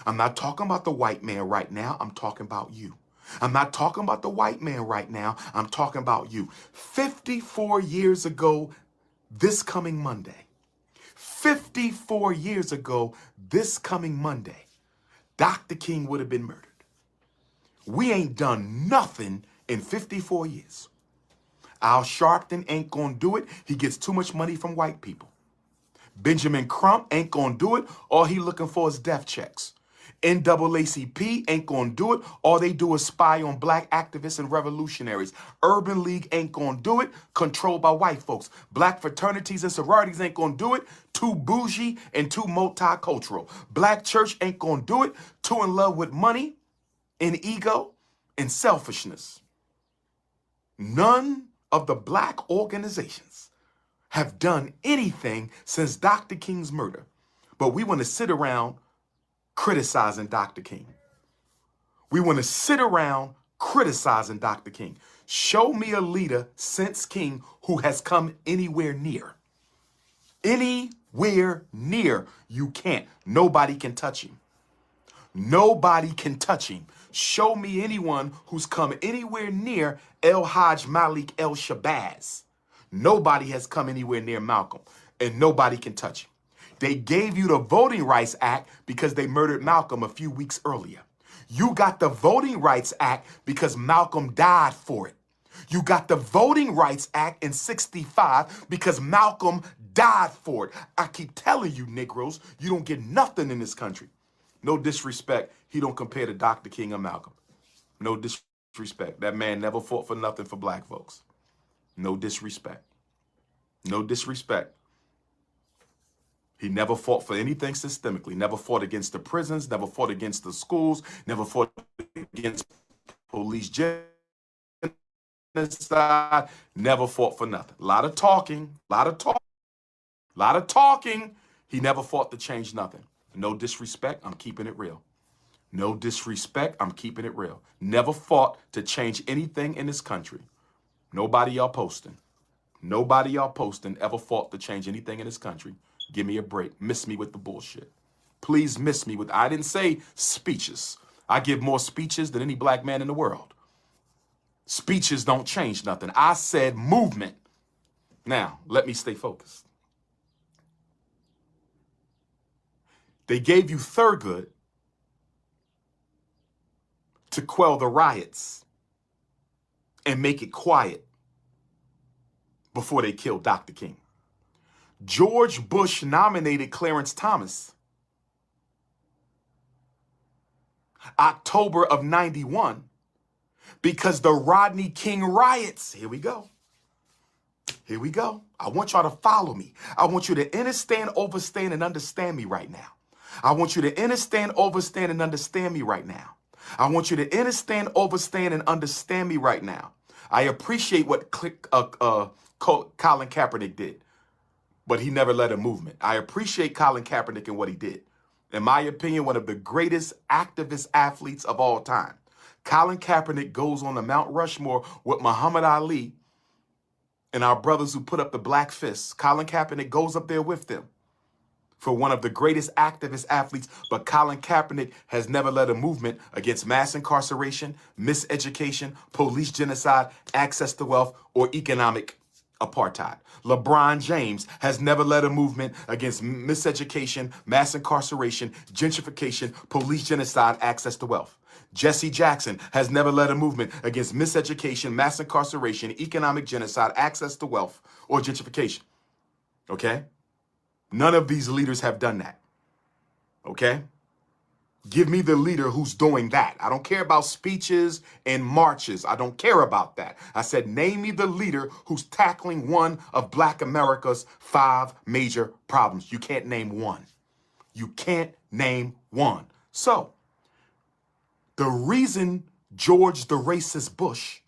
[SPEAKER 8] I'm not talking about the white man right now. I'm talking about you. I'm not talking about the white man right now. I'm talking about you. 54 years ago, this coming Monday. 54 years ago, this coming Monday, Dr. King would have been murdered. We ain't done nothing in 54 years. Al Sharpton ain't gonna do it. He gets too much money from white people. Benjamin Crump ain't gonna do it. All he looking for is death checks. NAACP ain't gonna do it. All they do is spy on Black activists and revolutionaries. Urban League ain't gonna do it. Controlled by white folks. Black fraternities and sororities ain't gonna do it. Too bougie and too multicultural. Black church ain't gonna do it. Too in love with money and ego and selfishness. None of the Black organizations have done anything since Dr. King's murder. But we want to sit around criticizing Dr. King. We want to sit around criticizing Dr. King. Show me a leader since King who has come anywhere near. Anywhere near. You can't. Nobody can touch him. Nobody can touch him. Show me anyone who's come anywhere near El Hajj Malik El Shabazz. Nobody has come anywhere near Malcolm, and nobody can touch him. They gave you the Voting Rights Act because they murdered Malcolm a few weeks earlier. You got the Voting Rights Act because Malcolm died for it. You got the Voting Rights Act in 65 because Malcolm died for it. I keep telling you, Negroes, you don't get nothing in this country. No disrespect, he don't compare to Dr. King or Malcolm. No disrespect. That man never fought for nothing for Black folks. No disrespect. No disrespect. He never fought for anything systemically, never fought against the prisons, never fought against the schools, never fought against police genocide, never fought for nothing. A lot of talking. He never fought to change nothing. No disrespect, I'm keeping it real. No disrespect, I'm keeping it real. Never fought to change anything in this country. Nobody y'all posting. Nobody y'all posting ever fought to change anything in this country. Give me a break. Miss me with the bullshit. Please miss me with, I didn't say speeches. I give more speeches than any Black man in the world. Speeches don't change nothing. I said movement. Now, let me stay focused. They gave you Thurgood to quell the riots and make it quiet before they killed Dr. King. George Bush nominated Clarence Thomas October of 91 because the Rodney King riots, here we go. Here we go. I want y'all to follow me. I want you to understand, overstand, and understand me right now. I want you to understand, overstand, and understand me right now. I want you to understand, overstand, and understand me right now. I appreciate what Colin Kaepernick did, but he never led a movement. I appreciate Colin Kaepernick and what he did. In my opinion, one of the greatest activist athletes of all time. Colin Kaepernick goes on the Mount Rushmore with Muhammad Ali and our brothers who put up the black fists. Colin Kaepernick goes up there with them for one of the greatest activist athletes, but Colin Kaepernick has never led a movement against mass incarceration, miseducation, police genocide, access to wealth, or economic apartheid. LeBron James has never led a movement against miseducation, mass incarceration, gentrification, police genocide, access to wealth. Jesse Jackson has never led a movement against miseducation, mass incarceration, economic genocide, access to wealth, or gentrification. Okay? None of these leaders have done that. Okay? Give me the leader who's doing that. I don't care about speeches and marches. I don't care about that. I said, name me the leader who's tackling one of Black America's 5 major problems. You can't name one. You can't name one. So, the reason George the Racist Bush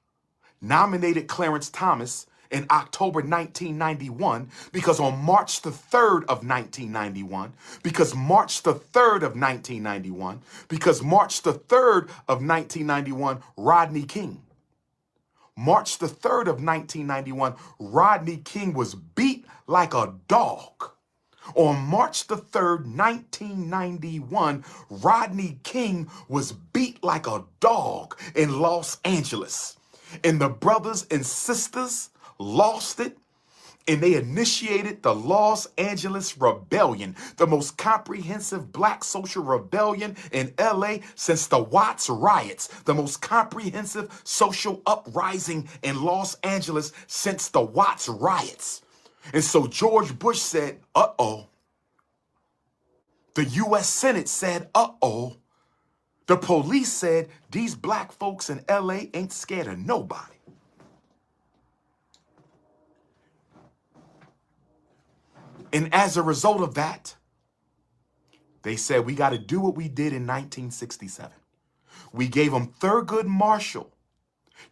[SPEAKER 8] nominated Clarence Thomas in October 1991, because on March the 3rd of 1991, because March the 3rd of 1991, because March the 3rd of 1991, Rodney King. March the 3rd of 1991, Rodney King was beat like a dog. On March the 3rd, 1991, Rodney King was beat like a dog in Los Angeles. And the brothers and sisters lost it, and they initiated the Los Angeles Rebellion, the most comprehensive black social rebellion in LA since the Watts riots, the most comprehensive social uprising in Los Angeles since the Watts riots. And so George Bush said, uh-oh. The U.S. Senate said, uh-oh. The police said, these black folks in LA ain't scared of nobody. And as a result of that, they said, we got to do what we did in 1967. We gave them Thurgood Marshall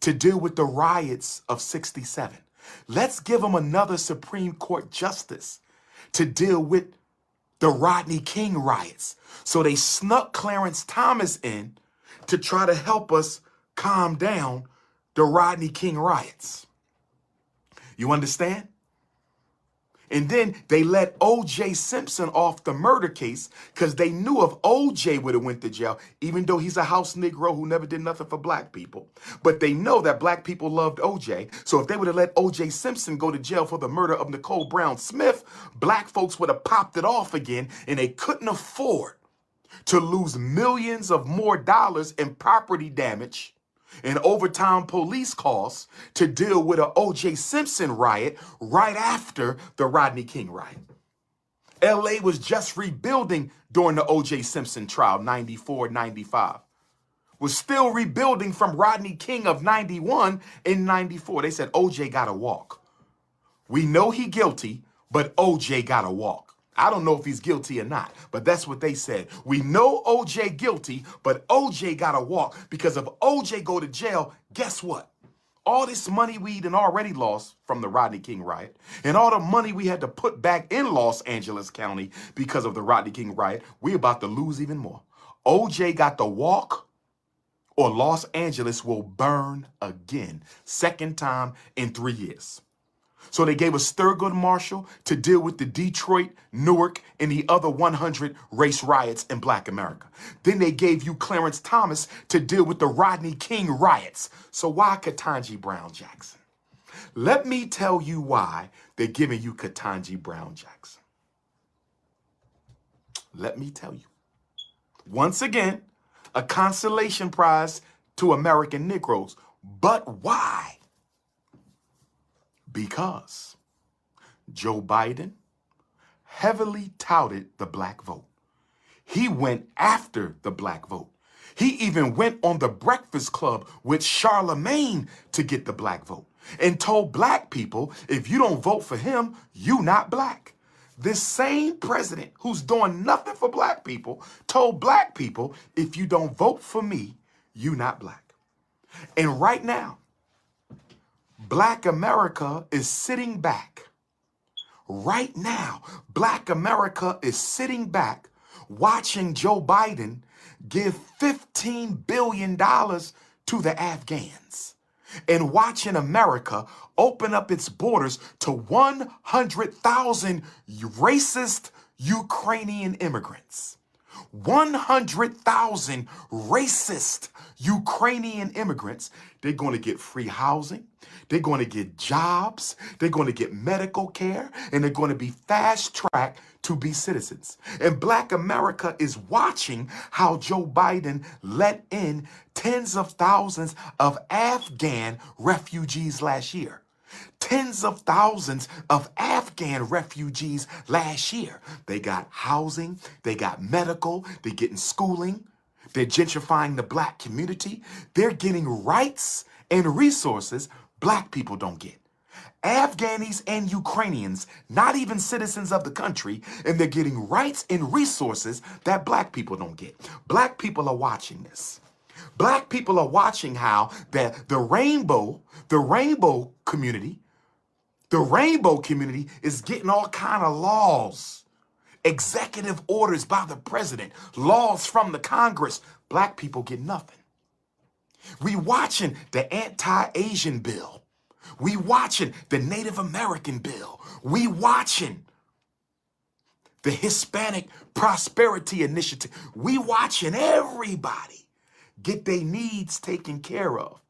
[SPEAKER 8] to deal with the riots of 67. Let's give them another Supreme Court justice to deal with the Rodney King riots. So they snuck Clarence Thomas in to try to help us calm down the Rodney King riots. You understand? And then they let O.J. Simpson off the murder case because they knew if O.J. would have went to jail, even though he's a house Negro who never did nothing for black people. But they know that black people loved O.J. So if they would have let O.J. Simpson go to jail for the murder of Nicole Brown Smith, black folks would have popped it off again, and they couldn't afford to lose millions of more dollars in property damage and overtime police costs to deal with an O.J. Simpson riot right after the Rodney King riot. L.A. was just rebuilding during the O.J. Simpson trial, 94, 95. Was still rebuilding from Rodney King of 91 and 94. They said, O.J. got to walk. We know he guilty, but O.J. got to walk. I don't know if he's guilty or not, but that's what they said. We know O.J. guilty, but O.J. got to walk, because if O.J. go to jail, guess what? All this money we done already lost from the Rodney King riot, and all the money we had to put back in Los Angeles County because of the Rodney King riot, we about to lose even more. O.J. got to walk, or Los Angeles will burn again. Second time in 3 years. So they gave us Thurgood Marshall to deal with the Detroit, Newark, and the other 100 race riots in Black America. Then they gave you Clarence Thomas to deal with the Rodney King riots. So why Ketanji Brown Jackson? Let me tell you why they're giving you Ketanji Brown Jackson. Let me tell you. Once again, a consolation prize to American Negroes. But why? Because Joe Biden heavily touted the black vote. He went after the black vote. He even went on the Breakfast Club with Charlemagne to get the black vote and told black people, if you don't vote for him, you not black. This same president who's doing nothing for black people told black people, if you don't vote for me, You not black. And right now, Black America is sitting back. Right now, Black America is sitting back watching Joe Biden give $15 billion to the Afghans and watching America open up its borders to 100,000 racist Ukrainian immigrants. 100,000 racist Ukrainian immigrants. They're going to get free housing. They're going to get jobs. They're going to get medical care. And they're going to be fast-tracked to be citizens. And Black America is watching how Joe Biden let in tens of thousands of Afghan refugees last year. Tens of thousands of Afghan refugees last year. They got housing, they got medical, they're getting schooling, they're gentrifying the black community. They're getting rights and resources black people don't get. Afghanis and Ukrainians, not even citizens of the country, and they're getting rights and resources that black people don't get. Black people are watching this. Black people are watching how the rainbow community is getting all kind of laws, executive orders by the president, laws from the Congress. Black people get nothing. We watching the anti-Asian bill. We watching the Native American bill. We watching the Hispanic Prosperity Initiative. We watching everybody get their needs taken care of,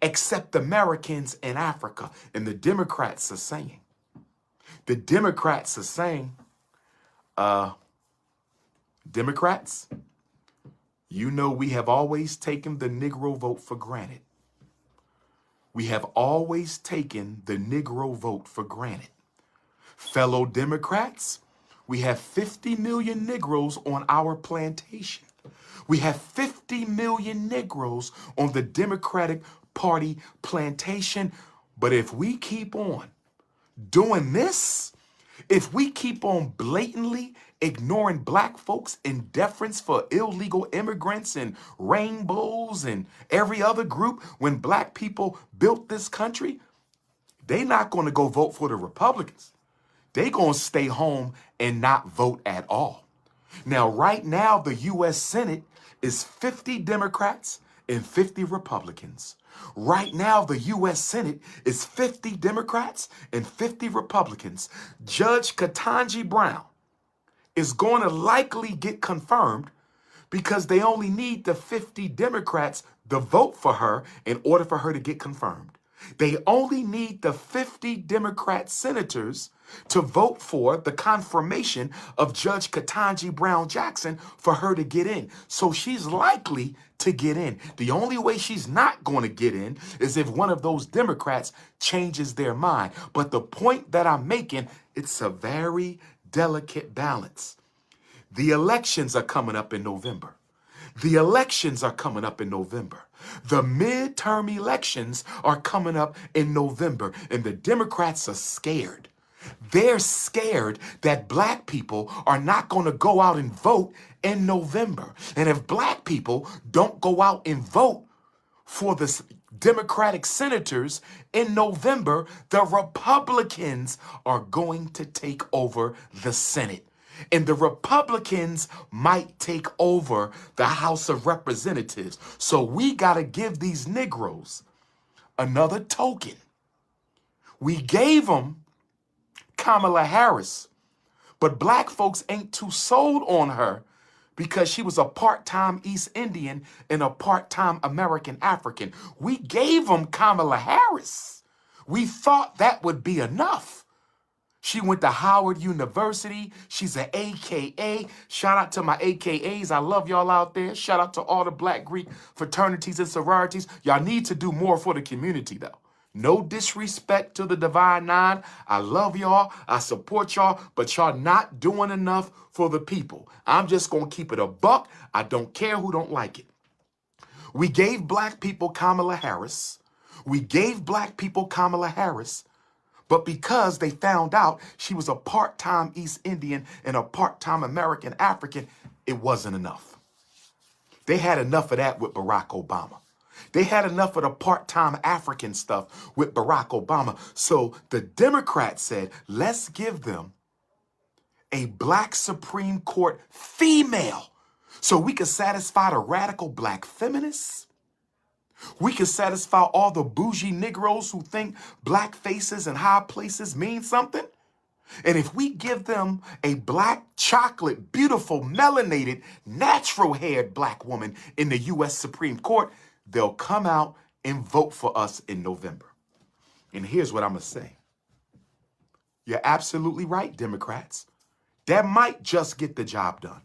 [SPEAKER 8] except Americans in Africa. And the Democrats are saying, Democrats, you know we have always taken the Negro vote for granted. We have always taken the Negro vote for granted. Fellow Democrats, we have 50 million Negroes on our plantation. We have 50 million Negroes on the Democratic Party plantation. But if we keep on doing this, if we keep on blatantly ignoring black folks in deference for illegal immigrants and rainbows and every other group, when black people built this country, they not going to go vote for the Republicans. They going to stay home and not vote at all. Now, right now, the U.S. Senate is 50 Democrats and 50 Republicans. Right now, the U.S. Senate is 50 Democrats and 50 Republicans. Judge Ketanji Brown is going to likely get confirmed because they only need the 50 Democrats to vote for her in order for her to get confirmed. They only need the 50 Democrat senators to vote for the confirmation of Judge Ketanji Brown Jackson for her to get in. So she's likely to get in. The only way she's not going to get in is if one of those Democrats changes their mind. But the point that I'm making, it's a very delicate balance. The elections are coming up in November. The elections are coming up in November. The midterm elections are coming up in November, and the Democrats are scared. They're scared that black people are not going to go out and vote in November. And if black people don't go out and vote for the Democratic senators in November, the Republicans are going to take over the Senate. And the Republicans might take over the House of Representatives. So we got to give these Negroes another token. We gave them Kamala Harris, but black folks ain't too sold on her because she was a part-time East Indian and a part-time American African. We gave them Kamala Harris. We thought that would be enough. She went to Howard University. She's an AKA. Shout out to my AKAs. I love y'all out there. Shout out to all the Black Greek fraternities and sororities. Y'all need to do more for the community, though. No disrespect to the Divine Nine. I love y'all. I support y'all, but y'all not doing enough for the people. I'm just going to keep it a buck. I don't care who don't like it. We gave black people Kamala Harris. But because they found out she was a part-time East Indian and a part-time American African, it wasn't enough. They had enough of that with Barack Obama. They had enough of the part-time African stuff with Barack Obama. So the Democrats said, let's give them a black Supreme Court female so we can satisfy the radical black feminists. We can satisfy all the bougie Negroes who think black faces and high places mean something. And if we give them a black, chocolate, beautiful, melanated, natural-haired black woman in the U.S. Supreme Court, they'll come out and vote for us in November. And here's what I'm going to say. You're absolutely right, Democrats. That might just get the job done.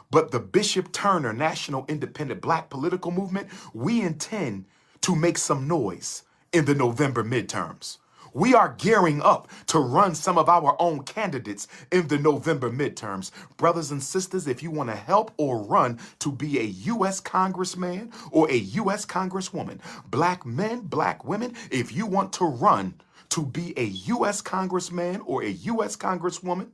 [SPEAKER 8] But the Bishop Turner National Independent Black Political Movement, we intend to make some noise in the November midterms. We are gearing up to run some of our own candidates in the November midterms. Brothers and sisters, if you want to help or run to be a U.S. congressman or a U.S. congresswoman, black men, black women, if you want to run to be a U.S. congressman or a U.S. congresswoman,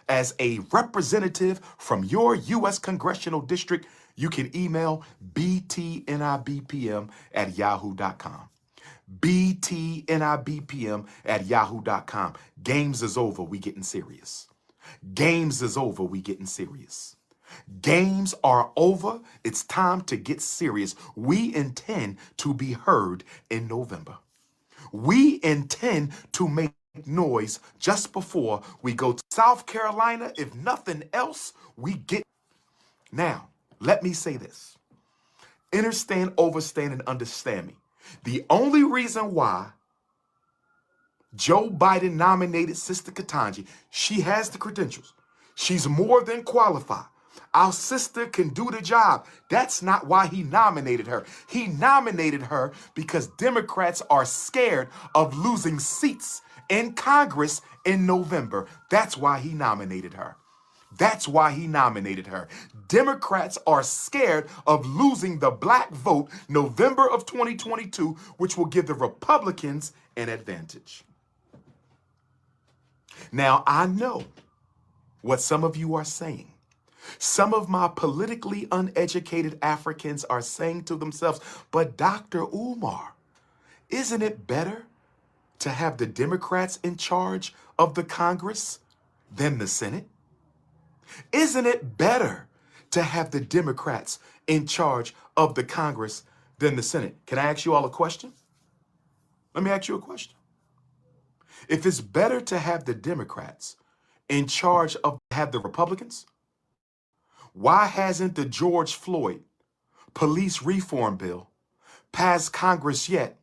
[SPEAKER 8] as a representative from your U.S. congressional district, you can email btnibpm@yahoo.com. btnibpm@yahoo.com. Games is over, we getting serious. Games is over, we getting serious. Games are over, it's time to get serious. We intend to be heard in November. We intend to make noise just before we go to South Carolina. If nothing else, we get. Now, let me say this. Understand, overstand, and understand me. The only reason why Joe Biden nominated Sister Ketanji, she has the credentials. She's more than qualified. Our sister can do the job. That's not why he nominated her. He nominated her because Democrats are scared of losing seats in Congress in November. That's why he nominated her. That's why he nominated her. Democrats are scared of losing the black vote November of 2022, which will give the Republicans an advantage. Now, I know what some of you are saying. Some of my politically uneducated Africans are saying to themselves, but Dr. Umar, isn't it better to have the Democrats in charge of the Congress than the Senate? Isn't it better to have the Democrats in charge of the Congress than the Senate? Can I ask you all a question? Let me ask you a question. If it's better to have the Democrats in charge of have the Republicans, why hasn't the George Floyd police reform bill passed Congress yet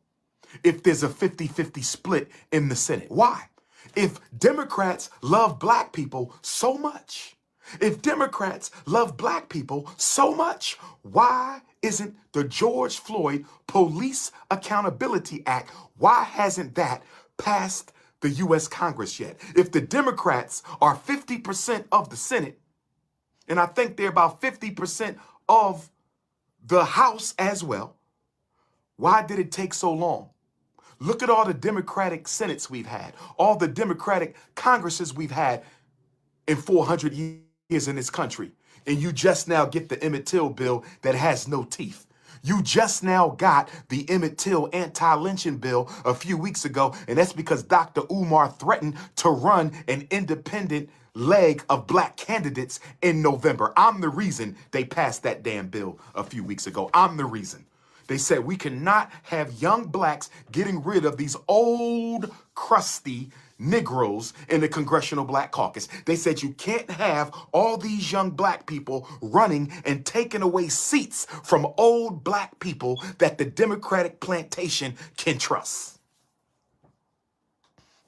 [SPEAKER 8] if there's a 50-50 split in the Senate? Why? If Democrats love black people so much, if Democrats love black people so much, why isn't the George Floyd Police Accountability Act, why hasn't that passed the U.S. Congress yet? If the Democrats are 50% of the Senate, and I think they're about 50% of the House as well, why did it take so long? Look at all the Democratic Senates we've had, all the Democratic Congresses we've had in 400 years in this country. And you just now get the Emmett Till bill that has no teeth. You just now got the Emmett Till anti-lynching bill a few weeks ago, and that's because Dr. Umar threatened to run an independent leg of black candidates in November. I'm the reason they passed that damn bill a few weeks ago. I'm the reason. They said we cannot have young blacks getting rid of these old, crusty Negroes in the Congressional Black Caucus. They said you can't have all these young black people running and taking away seats from old black people that the Democratic plantation can trust.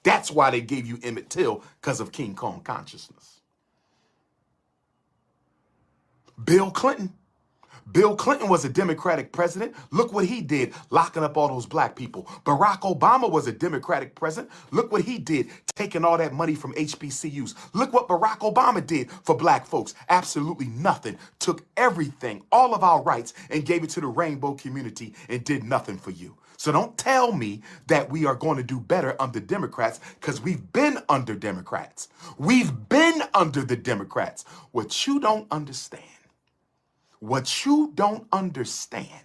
[SPEAKER 8] That's why they gave you Emmett Till, because of King Kong consciousness. Bill Clinton was a Democratic president. Look what he did, locking up all those black people. Barack Obama was a Democratic president. Look what he did, taking all that money from HBCUs. Look what Barack Obama did for black folks. Absolutely nothing. Took everything, all of our rights, and gave it to the rainbow community and did nothing for you. So don't tell me that we are going to do better under Democrats, because we've been under Democrats. We've been under the Democrats. What you don't understand, What you don't understand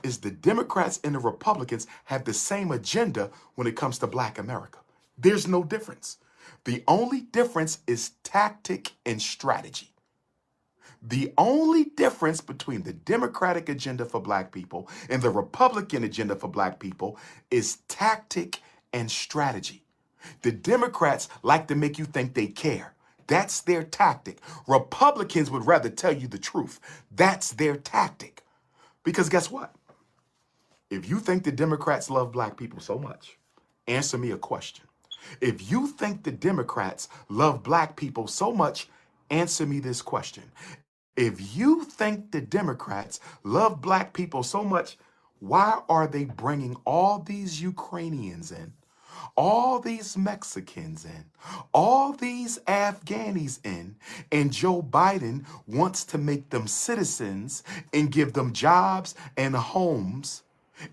[SPEAKER 8] is the Democrats and the Republicans have the same agenda when it comes to Black America. There's no difference. The only difference is tactic and strategy. The only difference between the Democratic agenda for Black people and the Republican agenda for Black people is tactic and strategy. The Democrats like to make you think they care. That's their tactic. Republicans would rather tell you the truth. That's their tactic. Because guess what? If you think the Democrats love Black people so much, answer me a question. If you think the Democrats love Black people so much, answer me this question. If you think the Democrats love Black people so much, why are they bringing all these Ukrainians in, all these Mexicans in, all these Afghanis in, and Joe Biden wants to make them citizens and give them jobs and homes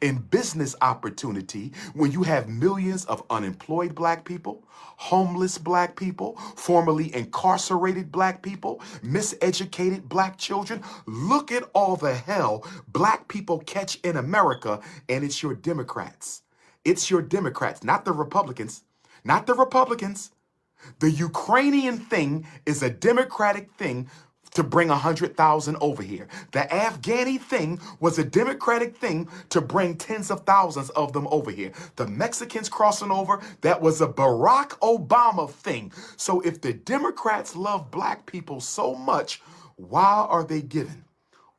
[SPEAKER 8] and business opportunity when you have millions of unemployed Black people, homeless Black people, formerly incarcerated Black people, miseducated Black children? Look at all the hell Black people catch in America, and it's your Democrats. It's your Democrats, not the Republicans, not the Republicans. The Ukrainian thing is a Democratic thing to bring 100,000 over here. The Afghani thing was a Democratic thing to bring tens of thousands of them over here. The Mexicans crossing over, that was a Barack Obama thing. So if the Democrats love Black people so much, why are they giving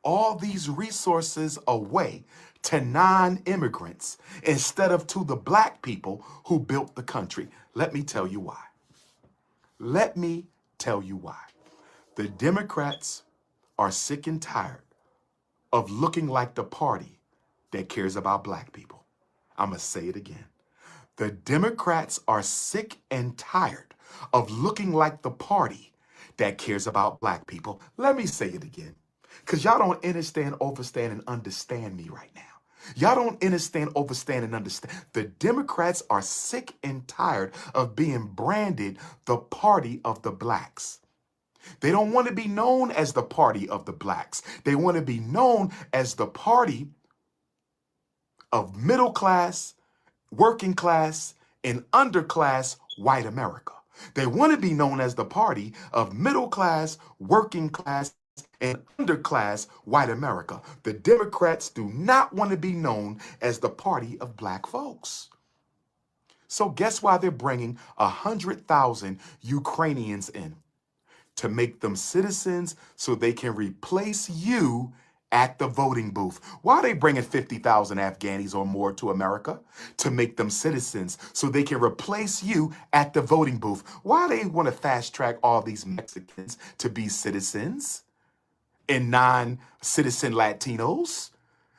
[SPEAKER 8] all these resources away to non-immigrants instead of to the Black people who built the country? Let me tell you why. Let me tell you why. The Democrats are sick and tired of looking like the party that cares about Black people. I'm going to say it again. The Democrats are sick and tired of looking like the party that cares about Black people. Let me say it again, because y'all don't understand, overstand, and understand me right now. Y'all don't understand, overstand, and understand. The Democrats are sick and tired of being branded the party of the Blacks. They don't want to be known as the party of the Blacks. They want to be known as the party of middle class, working class, and underclass white America. They want to be known as the party of middle class, working class, and underclass white America. The Democrats do not want to be known as the party of Black folks. So guess why they're bringing 100,000 Ukrainians in? To make them citizens so they can replace you at the voting booth. Why are they bringing 50,000 Afghanis or more to America? To make them citizens so they can replace you at the voting booth. Why do they want to fast track all these Mexicans to be citizens and non-citizen Latinos?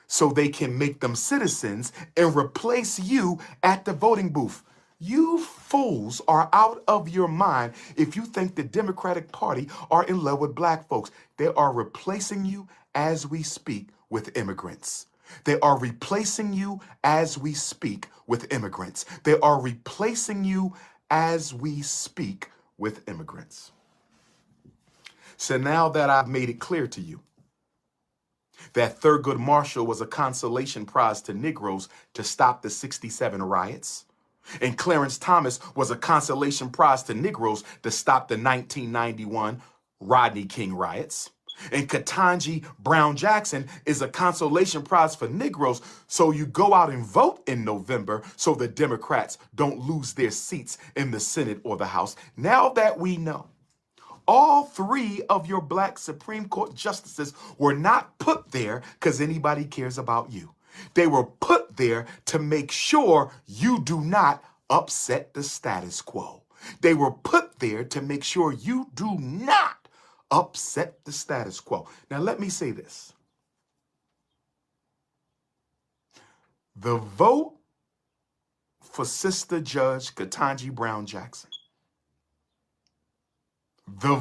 [SPEAKER 8] So they can make them citizens and replace you at the voting booth. You fools are out of your mind if you think the Democratic Party are in love with Black folks. They are replacing you as we speak with immigrants. They are replacing you as we speak with immigrants. They are replacing you as we speak with immigrants. So now that I've made it clear to you that Thurgood Marshall was a consolation prize to Negroes to stop the '67 riots, and Clarence Thomas was a consolation prize to Negroes to stop the 1991 Rodney King riots, and Ketanji Brown Jackson is a consolation prize for Negroes, so you go out and vote in November so the Democrats don't lose their seats in the Senate or the House. Now that we know all three of your Black Supreme Court justices were not put there because anybody cares about you. They were put there to make sure you do not upset the status quo. They were put there to make sure you do not upset the status quo. Now, let me say this. The vote for Sister Judge Ketanji Brown Jackson, the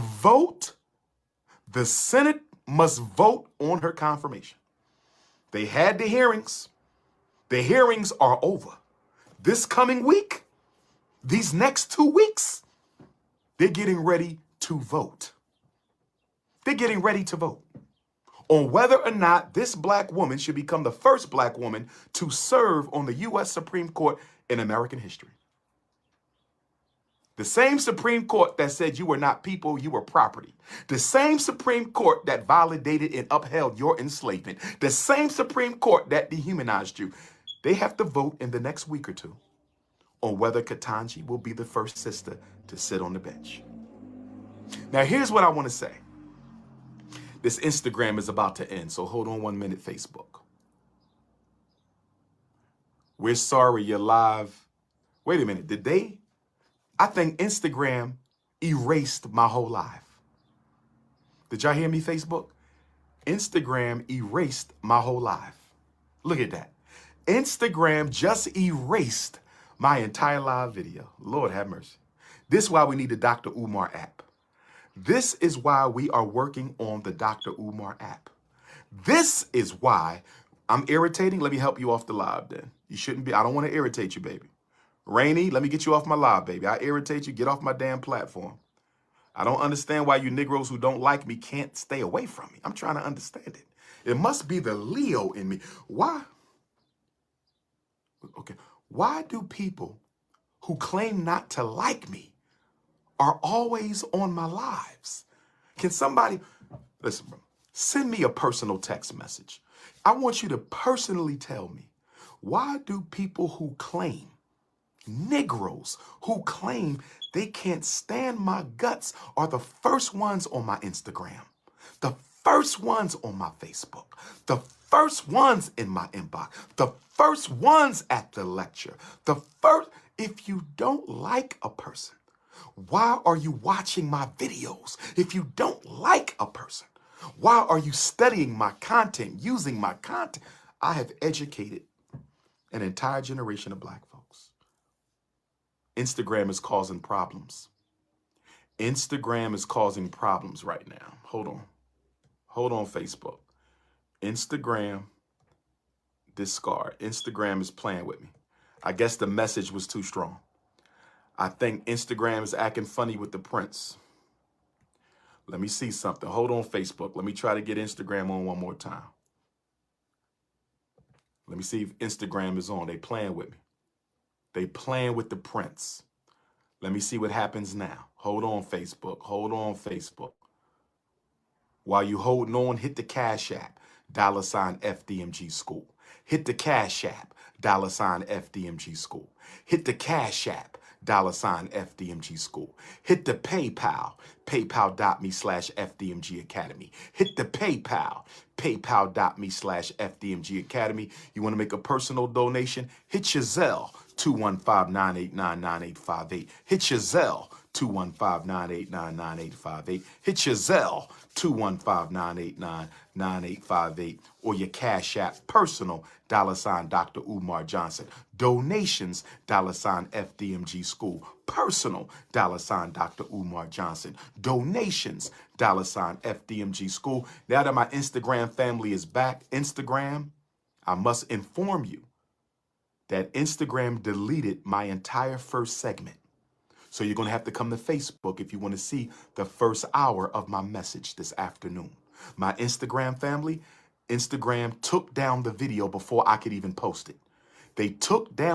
[SPEAKER 8] Senate must vote on her confirmation. They had the hearings. The hearings are over. This coming week, these next 2 weeks, they're getting ready to vote. They're getting ready to vote on whether or not this black woman should become the first black woman to serve on the U.S. Supreme Court in American history. The same Supreme Court that said you were not people, you were property. The same Supreme Court that validated and upheld your enslavement. The same Supreme Court that dehumanized you. They have to vote in the next week or two on whether Ketanji will be the first sister to sit on the bench. Now, here's what I want to say. This Instagram is about to end, so hold on 1 minute, Facebook. We're sorry you're live. Wait a minute, I think Instagram erased my whole life. Did y'all hear me, Facebook? Instagram erased my whole life. Look at that. Instagram just erased my entire live video. Lord have mercy. This is why we need the Dr. Umar app. This is why we are working on the Dr. Umar app. This is why I'm irritating. Let me help you off the live then. You shouldn't be. I don't want to irritate you, baby. Rainy, let me get you off my live, baby. I irritate you. Get off my damn platform. I don't understand why you Negroes who don't like me can't stay away from me. I'm trying to understand it. It must be the Leo in me. Why? Okay. Why do people who claim not to like me are always on my lives? Can somebody, listen, bro, send me a personal text message. I want you to personally tell me, why do people who claim, Negroes who claim they can't stand my guts are the first ones on my Instagram, the first ones on my Facebook, the first ones in my inbox, the first ones at the lecture, the first. If you don't like a person, why are you watching my videos? If you don't like a person, why are you studying my content, using my content? I have educated an entire generation of black folks. Instagram is causing problems. Instagram is causing problems right now. Hold on. Hold on, Facebook. Instagram, discard. Instagram is playing with me. I guess the message was too strong. I think Instagram is acting funny with the prince. Let me see something. Hold on, Facebook. Let me try to get Instagram on one more time. Let me see if Instagram is on. They playing with me. They playing with the prince. Let me see what happens now. Hold on, Facebook. Hold on, Facebook. While you holding on, hit the Cash App, $ FDMG School. Hit the Cash App, $ FDMG School. Hit the Cash App, $ FDMG School. Hit the PayPal, paypal.me/FDMG Academy. Hit the PayPal, paypal.me/FDMG Academy. You want to make a personal donation? Hit your Zelle, 215-989-9858. Hit your Zelle, 215-989-9858. Hit your Zelle, 215-989-9858. Or your Cash App personal, $ Dr. Umar Johnson. Donations, $ FDMG School. Personal, $ Dr. Umar Johnson. Donations, $ FDMG School. Now that my Instagram family is back, Instagram, I must inform you that Instagram deleted my entire first segment. So you're going to have to come to Facebook if you want to see the first hour of my message this afternoon. My Instagram family, Instagram took down the video before I could even post it. They took down